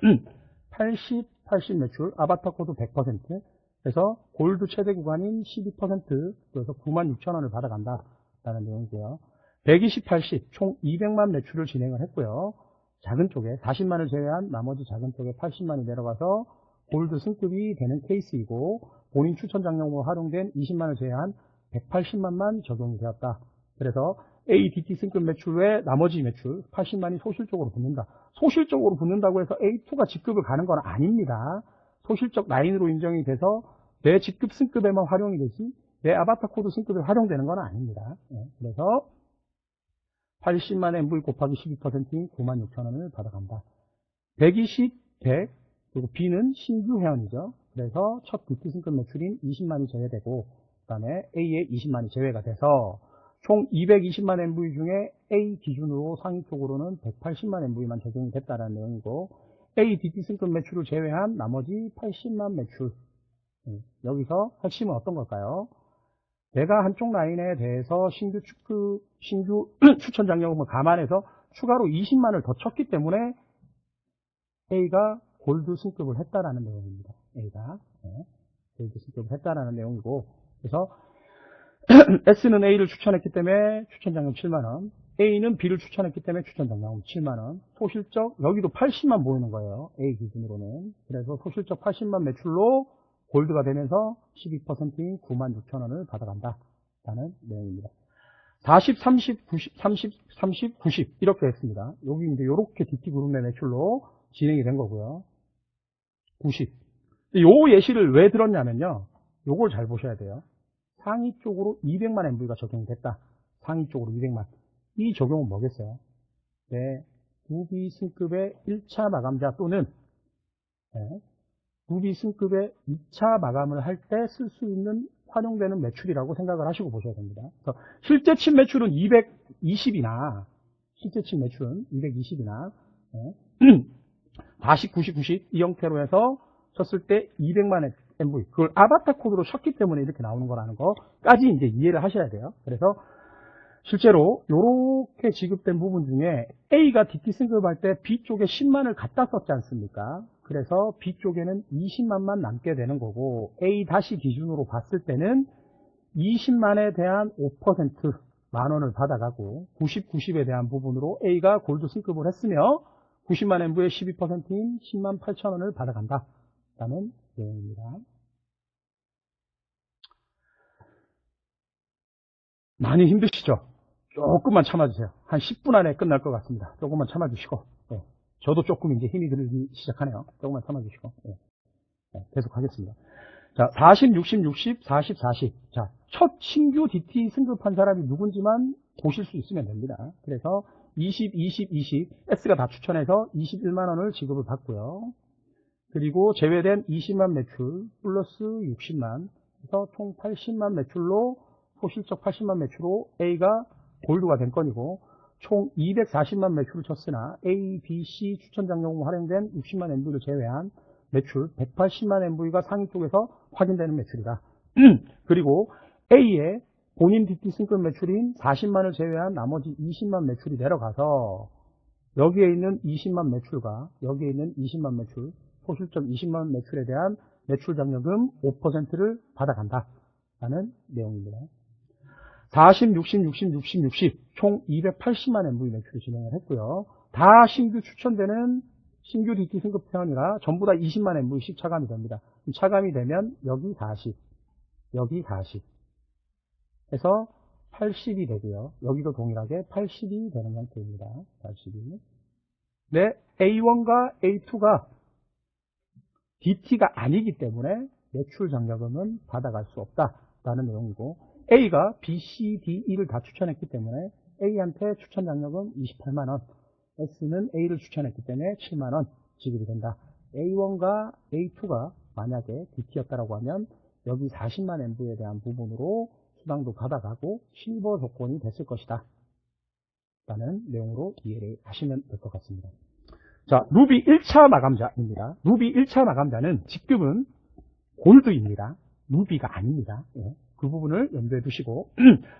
80 매출 아바타 코드 100% 그래서 골드 최대 구간인 12% 그래서 96,000원을 받아간다 라는 내용이고요. 120, 80 총 200만 매출을 진행을 했고요. 작은 쪽에 40만을 제외한 나머지 작은 쪽에 80만이 내려가서 골드 승급이 되는 케이스이고 본인 추천 장려금으로 활용된 20만을 제외한 180만만 적용이 되었다. 그래서 ADT 승급 매출 외 나머지 매출 80만이 소실적으로 붙는다. 소실적으로 붙는다고 해서 A2가 직급을 가는 건 아닙니다. 소실적 라인으로 인정이 돼서 내 직급 승급에만 활용이 되지 내 아바타 코드 승급에 활용되는 건 아닙니다. 그래서 80만 MV 곱하기 12%인 96,000원을 받아간다. 120, 100 그리고 B는 신규 회원이죠. 그래서 첫 DT 승급 매출인 20만이 제외되고 그 다음에 A의 20만이 제외가 돼서 총 220만 MV 중에 A 기준으로 상위 쪽으로는 180만 MV만 적용이 됐다는 내용이고 A DT 승급 매출을 제외한 나머지 80만 매출 여기서 핵심은 어떤 걸까요? 내가 한쪽 라인에 대해서 신규 추천 장려금을 감안해서 추가로 20만을 더 쳤기 때문에 A가 골드 승급을 했다라는 내용입니다. A가 골드 승급을 했다라는 내용이고 그래서 S는 A를 추천했기 때문에 추천 장려금 7만원 A는 B를 추천했기 때문에 추천 장려금 7만원 소실적 여기도 80만 보이는 거예요. A 기준으로는 그래서 소실적 80만 매출로 골드가 되면서 12%인 96,000원을 받아간다 라는 내용입니다. 40, 30, 90 이렇게 했습니다. 여기 이제 이렇게 DT 그룹 내 매출로 진행이 된 거고요. 90. 요 예시를 왜 들었냐면요. 요걸 잘 보셔야 돼요. 상위 쪽으로 200만 MV가 적용이 됐다. 상위 쪽으로 200만. 이 적용은 뭐겠어요? 네, 부비 승급의 1차 마감자 또는 부비 승급의 2차 마감을 할 때 쓸 수 있는 활용되는 매출이라고 생각을 하시고 보셔야 됩니다. 실제 친 매출은 220이나 실제 친 매출은 220이나 40, 90, 90 이 형태로 해서 쳤을 때 200만 MV 그걸 아바타 코드로 쳤기 때문에 이렇게 나오는 거라는 거까지 이제 이해를 하셔야 돼요. 그래서 실제로 이렇게 지급된 부분 중에 A가 DT 승급할 때 B 쪽에 10만을 갖다 썼지 않습니까? 그래서 B 쪽에는 20만만 남게 되는 거고 A 다시 기준으로 봤을 때는 20만에 대한 5% 만원을 받아가고 90, 90에 대한 부분으로 A가 골드 승급을 했으며 90만 MV의 12%인 10만 8천원을 받아간다 라는 내용입니다. 많이 힘드시죠? 조금만 참아주세요. 한 10분 안에 끝날 것 같습니다. 조금만 참아주시고 저도 조금 이제 힘이 들기 시작하네요. 조금만 참아주시고 계속 하겠습니다. 자, 40, 60, 60, 40, 40. 자, 첫 신규 DT 승급한 사람이 누군지만 보실 수 있으면 됩니다. 그래서 20, 20, 20 S가 다 추천해서 21만원을 지급을 받고요. 그리고 제외된 20만 매출 플러스 60만 그래서 총 80만 매출로 소실적 80만 매출로 A가 골드가 된 건이고, 총 240만 매출을 쳤으나 A, B, C 추천 장려금 활용된 60만 MV를 제외한 매출 180만 MV가 상위 쪽에서 확인되는 매출이다. 그리고 A의 본인 DT 승급 매출인 40만을 제외한 나머지 20만 매출이 내려가서 여기에 있는 20만 매출과 여기에 있는 20만 매출, 소실점 20만 매출에 대한 매출 장려금 5%를 받아간다 라는 내용입니다. 40, 60, 60, 60, 60 총 280만 MV 매출을 진행을 했고요. 다 신규 추천되는 신규 DT 승급 회원이라 전부 다 20만 MV씩 차감이 됩니다. 차감이 되면 여기 40, 여기 40 해서 80이 되고요. 여기도 동일하게 80이 되는 형태입니다. 80이. 네, A1과 A2가 DT가 아니기 때문에 매출 장려금은 받아갈 수 없다라는 내용이고, A가 B, C, D, E를 다 추천했기 때문에 A한테 추천 장려금 28만원, S는 A를 추천했기 때문에 7만원 지급이 된다. A1과 A2가 만약에 DT였다라고 하면 여기 40만 MV에 대한 부분으로 수당도 받아가고 실버 조건이 됐을 것이다 라는 내용으로 이해를 하시면 될 것 같습니다. 자, 루비 1차 마감자입니다. 루비 1차 마감자는 직급은 골드입니다. 루비가 아닙니다. 예, 그 부분을 염두에 두시고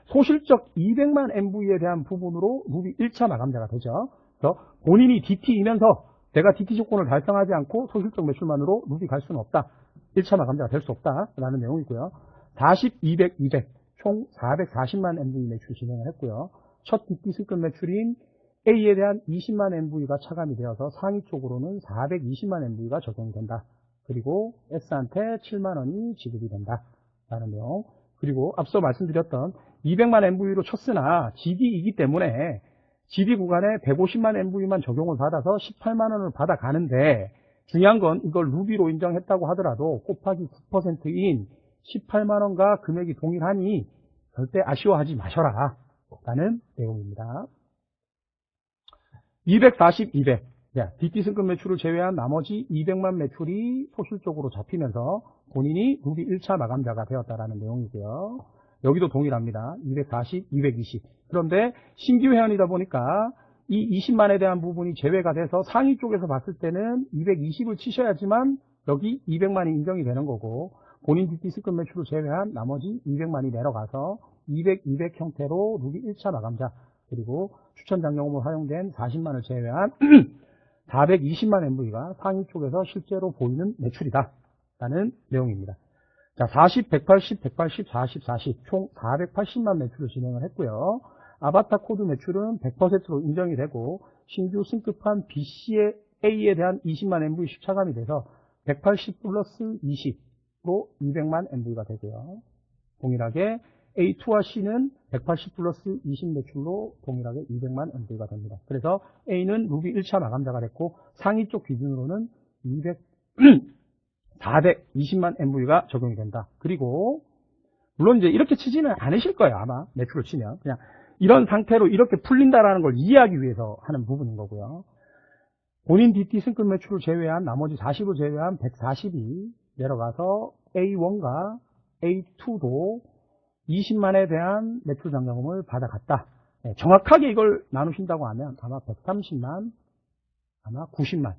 소실적 200만 MV에 대한 부분으로 루비 1차 마감자가 되죠. 그래서 본인이 DT이면서 내가 DT 조건을 달성하지 않고 소실적 매출만으로 루비 갈 수는 없다. 1차 마감자가 될 수 없다라는 내용이고요. 40, 200, 200 총 440만 MV 매출 진행을 했고요. 첫 DT 승급 매출인 A에 대한 20만 MV가 차감이 되어서 상위 쪽으로는 420만 MV가 적용이 된다. 그리고 S한테 7만 원이 지급이 된다 라는 내용. 그리고 앞서 말씀드렸던 200만 MV로 쳤으나 GD이기 때문에 GD 구간에 150만 MV만 적용을 받아서 18만 원을 받아가는데, 중요한 건 이걸 루비로 인정했다고 하더라도 곱하기 9%인 18만 원과 금액이 동일하니 절대 아쉬워하지 마셔라 라는 내용입니다. 240, 200 DT 승급 매출을 제외한 나머지 200만 매출이 소실적으로 잡히면서 본인이 루비 1차 마감자가 되었다라는 내용이고요. 여기도 동일합니다. 240, 220 그런데 신규 회원이다 보니까 이 20만에 대한 부분이 제외가 돼서 상위 쪽에서 봤을 때는 220을 치셔야지만 여기 200만이 인정이 되는 거고, 본인 DT 승급 매출을 제외한 나머지 200만이 내려가서 200, 200 형태로 루비 1차 마감자, 그리고 추천 장려금으로 활용된 40만을 제외한 420만 MV가 상위 쪽에서 실제로 보이는 매출이다 라는 내용입니다. 자, 40, 180, 180, 40, 40 총 480만 매출을 진행을 했고요. 아바타 코드 매출은 100%로 인정이 되고 신규 승급한 BC의 A에 대한 20만 MV씩 차감이 돼서 180 플러스 20로 200만 MV가 되고요. 동일하게 A2와 C는 180 플러스 20 매출로 동일하게 200만 MV가 됩니다. 그래서 A는 루비 1차 마감자가 됐고 상위 쪽 기준으로는 420만 MV가 적용이 된다. 그리고 물론 이제 이렇게 치지는 않으실 거예요. 아마 매출을 치면 그냥 이런 상태로 이렇게 풀린다라는 걸 이해하기 위해서 하는 부분인 거고요. 본인 DT 승급 매출을 제외한 나머지 40을 제외한 140이 내려가서 A1과 A2도 20만에 대한 매출 장려금을 받아갔다. 네, 정확하게 이걸 나누신다고 하면 아마 130만, 아마 90만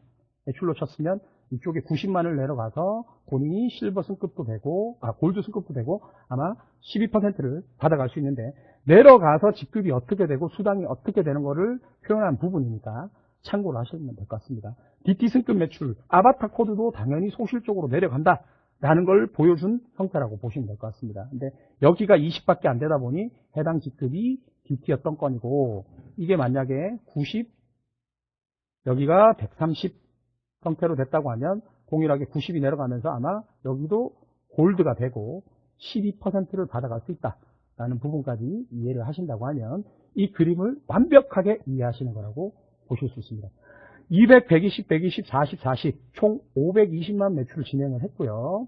매출로 쳤으면 이쪽에 90만을 내려가서 본인이 실버 승급도 되고, 골드 승급도 되고 아마 12%를 받아갈 수 있는데, 내려가서 직급이 어떻게 되고 수당이 어떻게 되는 거를 표현한 부분이니까 참고를 하시면 될 것 같습니다. DT 승급 매출, 아바타 코드도 당연히 소실적으로 내려간다 라는 걸 보여준 형태라고 보시면 될 것 같습니다. 근데 여기가 20밖에 안 되다 보니 해당 직급이 DT였던 건이고, 이게 만약에 90, 여기가 130 형태로 됐다고 하면 동일하게 90이 내려가면서 아마 여기도 골드가 되고 12%를 받아갈 수 있다라는 부분까지 이해를 하신다고 하면 이 그림을 완벽하게 이해하시는 거라고 보실 수 있습니다. 200, 120, 120, 40, 40 총 520만 매출을 진행을 했고요.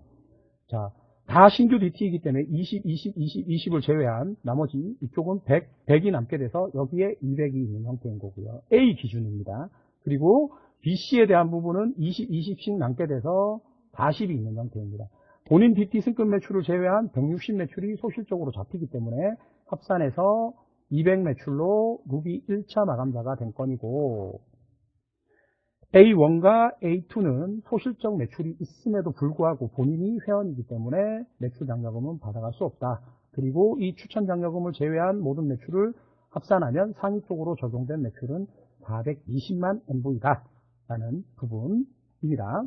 자, 다 신규 DT이기 때문에 20, 20, 20, 20을 제외한 나머지 이쪽은 100, 100이 남게 돼서 여기에 200이 있는 형태인 거고요. A 기준입니다. 그리고 BC에 대한 부분은 20, 20씩 남게 돼서 40이 있는 형태입니다. 본인 DT 승급 매출을 제외한 160 매출이 소실적으로 잡히기 때문에 합산해서 200 매출로 루비 1차 마감자가 된 건이고, A1과 A2는 소실적 매출이 있음에도 불구하고 본인이 회원이기 때문에 매출 장려금은 받아갈 수 없다. 그리고 이 추천 장려금을 제외한 모든 매출을 합산하면 상위 쪽으로 적용된 매출은 420만 MV다. 라는 부분입니다.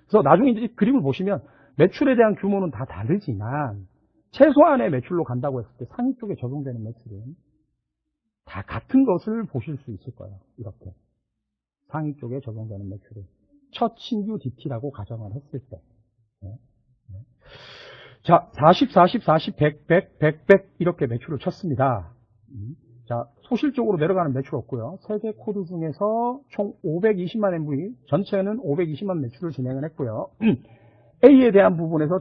그래서 나중에 이제 그림을 보시면 매출에 대한 규모는 다 다르지만 최소한의 매출로 간다고 했을 때 상위 쪽에 적용되는 매출은 다 같은 것을 보실 수 있을 거예요. 이렇게. 상위 쪽에 적용되는 매출은 첫 신규 DT라고 가정을 했을 때. 자, 40, 40, 40, 100, 100, 100, 100 이렇게 매출을 쳤습니다. 자, 소실적으로 내려가는 매출 없고요. 3개 코드 중에서 총 520만 MV, 전체는 520만 매출을 진행을 했고요. A에 대한 부분에서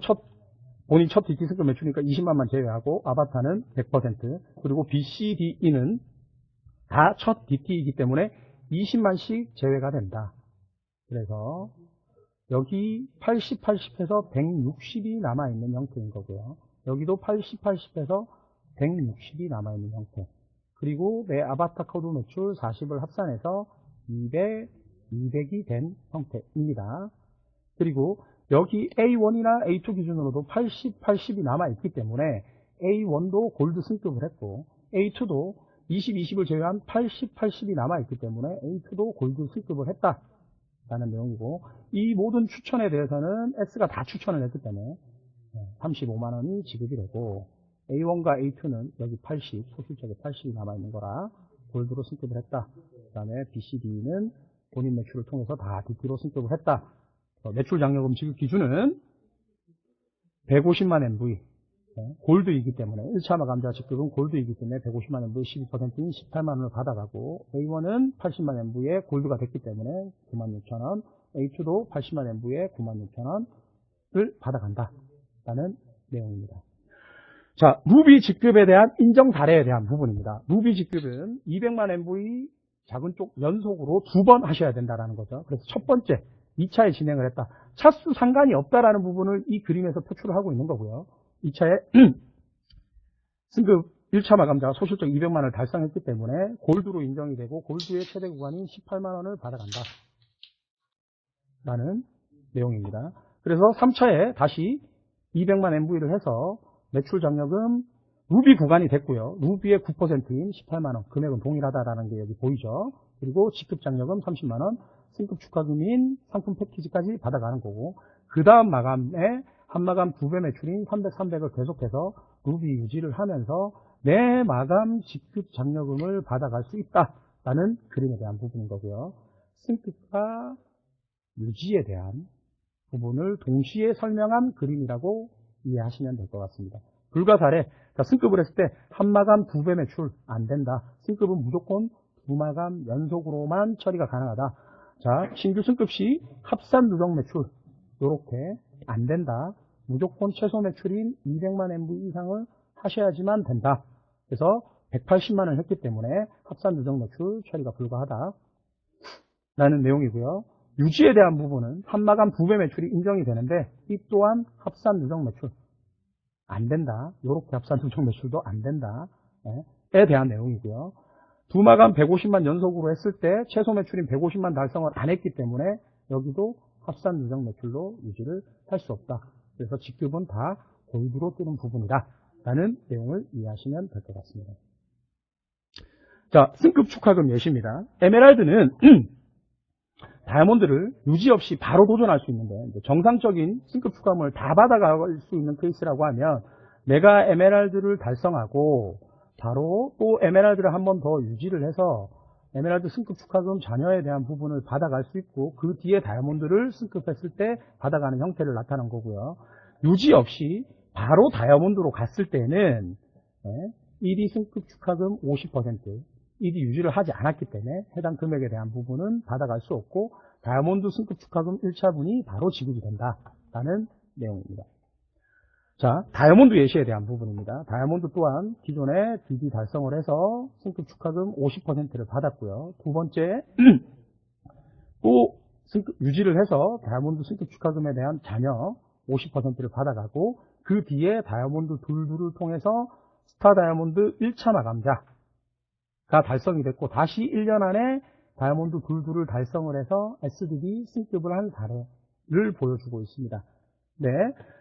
본인 첫 DT 승급 매출이니까 20만만 제외하고 아바타는 100%, 그리고 B, C, D, E는 다 첫 DT이기 때문에 20만씩 제외가 된다. 그래서 여기 80, 80해서 160이 남아있는 형태인 거고요. 여기도 80, 80해서 160이 남아있는 형태. 그리고 내 아바타 코드 매출 40을 합산해서 200, 200이 된 형태입니다. 그리고 여기 A1이나 A2 기준으로도 80, 80이 남아있기 때문에 A1도 골드 승급을 했고 A2도 20, 20을 제외한 80, 80이 남아있기 때문에 A2도 골드 승급을 했다라는 내용이고, 이 모든 추천에 대해서는 S가 다 추천을 했기 때문에 35만원이 지급이 되고, A1과 A2는 여기 80, 소실적에 80이 남아있는 거라 골드로 승급을 했다. 그 다음에 B, C, D는 본인 매출을 통해서 다 DT로 승급을 했다. 매출 장려금 지급 기준은 150만 MV, 골드이기 때문에 1차 마감자 지급은 골드이기 때문에 150만 MV 12%인 18만원을 받아가고, A1은 80만 MV에 골드가 됐기 때문에 96,000원, A2도 80만 MV에 96,000원을 받아간다 라는 내용입니다. 자, 루비 직급에 대한 인정 사례에 대한 부분입니다. 루비 직급은 200만 MV 작은 쪽 연속으로 2번 하셔야 된다는 거죠. 그래서 첫 번째 2차에 진행을 했다. 차수 상관이 없다라는 부분을 이 그림에서 표출을 하고 있는 거고요. 2차에 승급 1차 마감자가 소실적 200만원을 달성했기 때문에 골드로 인정이 되고 골드의 최대 구간인 18만원을 받아간다 라는 내용입니다. 그래서 3차에 다시 200만 MV를 해서 매출 장려금 루비 구간이 됐고요. 루비의 9%인 18만원, 금액은 동일하다라는 게 여기 보이죠. 그리고 직급 장려금 30만원, 승급 축하금인 상품 패키지까지 받아가는 거고, 그 다음 마감에 한마감 2배 매출인 300, 300을 계속해서 루비 유지를 하면서 내 마감 직급 장려금을 받아갈 수 있다라는 그림에 대한 부분인 거고요. 승급과 유지에 대한 부분을 동시에 설명한 그림이라고 이해하시면 될 것 같습니다. 불가사례, 승급을 했을 때 한마감 2배 매출 안 된다. 승급은 무조건 2마감 연속으로만 처리가 가능하다. 자, 신규 승급 시 합산 누적 매출 요렇게 안 된다. 무조건 최소 매출인 200만 MV 이상을 하셔야지만 된다. 그래서 180만을 했기 때문에 합산 누적 매출 처리가 불가하다 라는 내용이고요. 유지에 대한 부분은 한마감 2배 매출이 인정이 되는데 이 또한 합산 누적 매출 안 된다. 요렇게 합산 누적 매출도 안 된다. 에 대한 내용이고요. 2마감 150만 연속으로 했을 때 최소 매출인 150만 달성을 안 했기 때문에 여기도 합산 누적 매출로 유지를 할 수 없다. 그래서 직급은 다 골드로 뜨는 부분이다 라는 내용을 이해하시면 될 것 같습니다. 자, 승급 축하금 예시입니다. 에메랄드는 다이아몬드를 유지 없이 바로 도전할 수 있는데, 정상적인 승급 축하금을 다 받아갈 수 있는 케이스라고 하면 내가 에메랄드를 달성하고 바로 또 에메랄드를 한 번 더 유지를 해서 에메랄드 승급 축하금 잔여에 대한 부분을 받아갈 수 있고, 그 뒤에 다이아몬드를 승급했을 때 받아가는 형태를 나타난 거고요. 유지 없이 바로 다이아몬드로 갔을 때는 1위 승급 축하금 50%, 1위 유지를 하지 않았기 때문에 해당 금액에 대한 부분은 받아갈 수 없고, 다이아몬드 승급 축하금 1차분이 바로 지급이 된다라는 내용입니다. 자, 다이아몬드 예시에 대한 부분입니다. 다이아몬드 또한 기존에 DD 달성을 해서 승급 축하금 50%를 받았고요. 두 번째, 또 유지를 해서 다이아몬드 승급 축하금에 대한 잔여 50%를 받아가고, 그 뒤에 다이아몬드 둘을 통해서 스타 다이아몬드 1차 마감자가 달성이 됐고 다시 1년 안에 다이아몬드 둘을 달성을 해서 SDB 승급을 한 사례를 보여주고 있습니다. 네,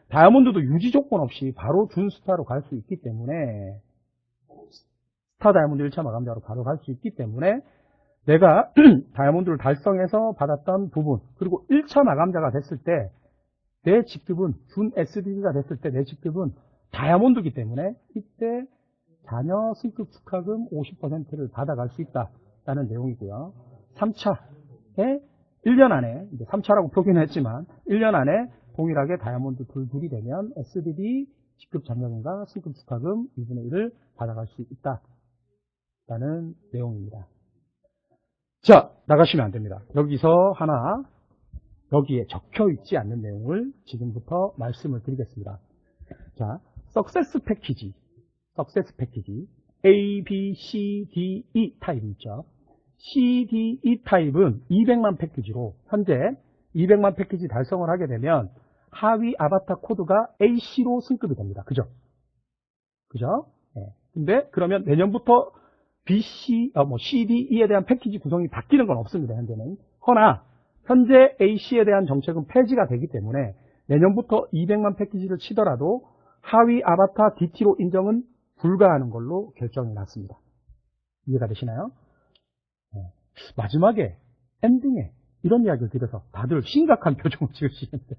다이아몬드도 유지 조건 없이 바로 준스타로 갈 수 있기 때문에 스타 다이아몬드 1차 마감자로 바로 갈 수 있기 때문에 내가 다이아몬드를 달성해서 받았던 부분 그리고 1차 마감자가 됐을 때 내 직급은 준 SDB가 됐을 때 내 직급은 다이아몬드이기 때문에 이때 자녀 승급 축하금 50%를 받아갈 수 있다라는 내용이고요. 3차에 1년 안에 이제 3차라고 표기는 했지만 1년 안에 동일하게 다이아몬드 둘이 되면 SDB 직급 장려금과 승급 축하금 2분의 1을 받아갈 수 있다라는 내용입니다. 자, 나가시면 안 됩니다. 여기서 하나 여기에 적혀 있지 않는 내용을 지금부터 말씀을 드리겠습니다. 자, 석세스 패키지 A, B, C, D, E 타입이 있죠. C, D, E 타입은 200만 패키지로 현재 200만 패키지 달성을 하게 되면 하위 아바타 코드가 AC로 승급이 됩니다. 그죠? 네. 근데 그러면 내년부터 B, C, C, D, E에 대한 패키지 구성이 바뀌는 건 없습니다. 현재는. 허나 현재 AC에 대한 정책은 폐지가 되기 때문에 내년부터 200만 패키지를 치더라도 하위 아바타 DT로 인정은 불가하는 걸로 결정이 났습니다. 이해가 되시나요? 마지막에 엔딩에 이런 이야기를 드려서 다들 심각한 표정을 지으시는데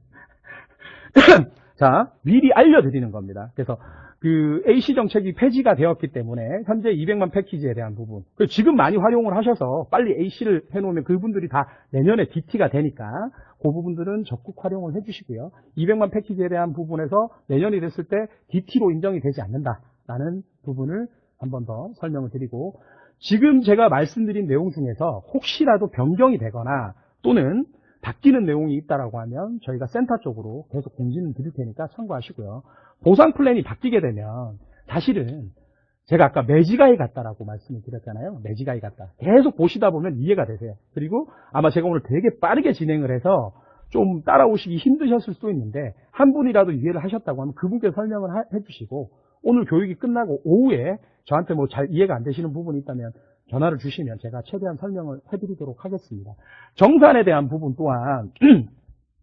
자, 미리 알려드리는 겁니다. 그래서 그 AC 정책이 폐지가 되었기 때문에 현재 200만 패키지에 대한 부분 지금 많이 활용을 하셔서 빨리 AC를 해놓으면 그분들이 다 내년에 DT가 되니까 그 부분들은 적극 활용을 해주시고요. 200만 패키지에 대한 부분에서 내년이 됐을 때 DT로 인정이 되지 않는다라는 부분을 한 번 더 설명을 드리고 지금 제가 말씀드린 내용 중에서 혹시라도 변경이 되거나 또는 바뀌는 내용이 있다라고 하면 저희가 센터 쪽으로 계속 공지는 드릴 테니까 참고하시고요. 보상 플랜이 바뀌게 되면 사실은 제가 아까 매지가이 같다라고 말씀을 드렸잖아요. 매지가이 같다. 계속 보시다 보면 이해가 되세요. 그리고 아마 제가 오늘 되게 빠르게 진행을 해서 좀 따라오시기 힘드셨을 수도 있는데 한 분이라도 이해를 하셨다고 하면 그분께 설명을 해주시고 오늘 교육이 끝나고 오후에 저한테 뭐 잘 이해가 안 되시는 부분이 있다면 전화를 주시면 제가 최대한 설명을 해드리도록 하겠습니다. 정산에 대한 부분 또한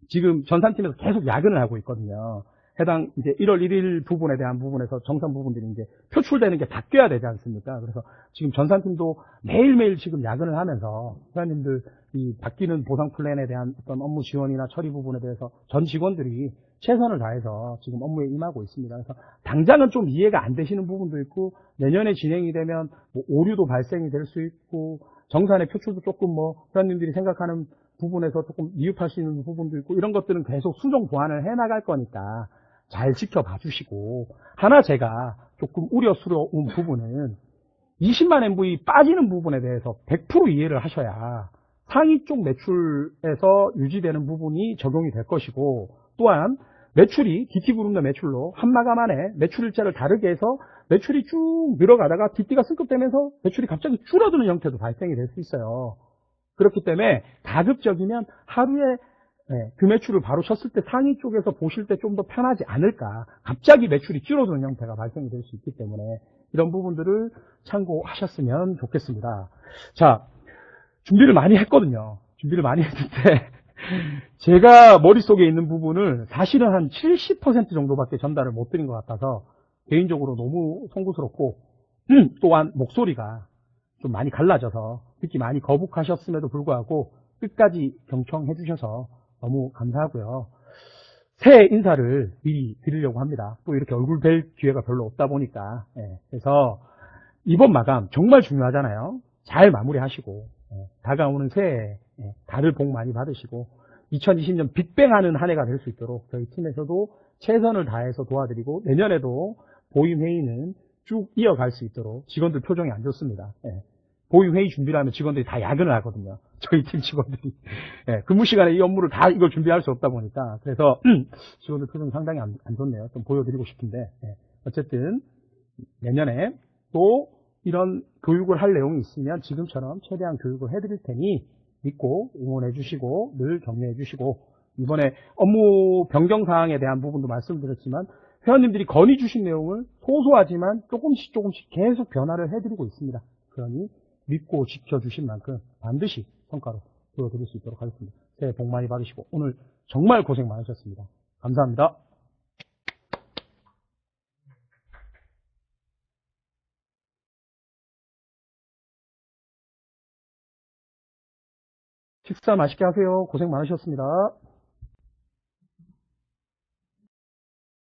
지금 전산팀에서 계속 야근을 하고 있거든요. 해당 이제 1월 1일 부분에 대한 부분에서 정산 부분들이 이제 표출되는 게 바뀌어야 되지 않습니까? 그래서 지금 전산팀도 매일매일 지금 야근을 하면서 회원님들 이 바뀌는 보상 플랜에 대한 어떤 업무 지원이나 처리 부분에 대해서 전 직원들이 최선을 다해서 지금 업무에 임하고 있습니다. 그래서 당장은 좀 이해가 안 되시는 부분도 있고 내년에 진행이 되면 뭐 오류도 발생이 될 수 있고 정산의 표출도 조금 뭐 회원님들이 생각하는 부분에서 조금 미흡할 수 있는 부분도 있고 이런 것들은 계속 수정 보완을 해나갈 거니까 잘 지켜봐 주시고 하나 제가 조금 우려스러운 부분은 20만 MV 빠지는 부분에 대해서 100% 이해를 하셔야 상위 쪽 매출에서 유지되는 부분이 적용이 될 것이고 또한 매출이 DT그룹 내 매출로 한 마감 안에 매출 일자를 다르게 해서 매출이 쭉 늘어가다가 DT가 승급되면서 매출이 갑자기 줄어드는 형태도 발생이 될 수 있어요. 그렇기 때문에 가급적이면 하루에 그 매출을 바로 쳤을 때 상위 쪽에서 보실 때 좀 더 편하지 않을까. 갑자기 매출이 줄어드는 형태가 발생이 될 수 있기 때문에 이런 부분들을 참고하셨으면 좋겠습니다. 자, 준비를 많이 했거든요. 준비를 많이 했는데 제가 머릿속에 있는 부분을 사실은 한 70% 정도밖에 전달을 못 드린 것 같아서 개인적으로 너무 송구스럽고 또한 목소리가 좀 많이 갈라져서 듣기 많이 거북하셨음에도 불구하고 끝까지 경청해 주셔서 너무 감사하고요. 새해 인사를 미리 드리려고 합니다. 또 이렇게 얼굴 뵐 기회가 별로 없다 보니까 그래서 이번 마감 정말 중요하잖아요. 잘 마무리하시고 다가오는 새해에 다들 복 많이 받으시고 2020년 빅뱅하는 한 해가 될 수 있도록 저희 팀에서도 최선을 다해서 도와드리고 내년에도 보임 회의는 쭉 이어갈 수 있도록 직원들 표정이 안 좋습니다. 보임 회의 준비를 하면 직원들이 다 야근을 하거든요. 저희 팀 직원들이 근무 시간에 이 업무를 다 이걸 준비할 수 없다 보니까 그래서 직원들 표정이 상당히 안 좋네요. 좀 보여드리고 싶은데 어쨌든 내년에 또 이런 교육을 할 내용이 있으면 지금처럼 최대한 교육을 해드릴 테니 믿고 응원해 주시고 늘 격려해 주시고 이번에 업무 변경 사항에 대한 부분도 말씀드렸지만 회원님들이 건의 주신 내용을 소소하지만 조금씩 계속 변화를 해드리고 있습니다. 그러니 믿고 지켜주신 만큼 반드시 성과로 보여드릴 수 있도록 하겠습니다. 새해 복 많이 받으시고 오늘 정말 고생 많으셨습니다. 감사합니다. 식사 맛있게 하세요. 고생 많으셨습니다.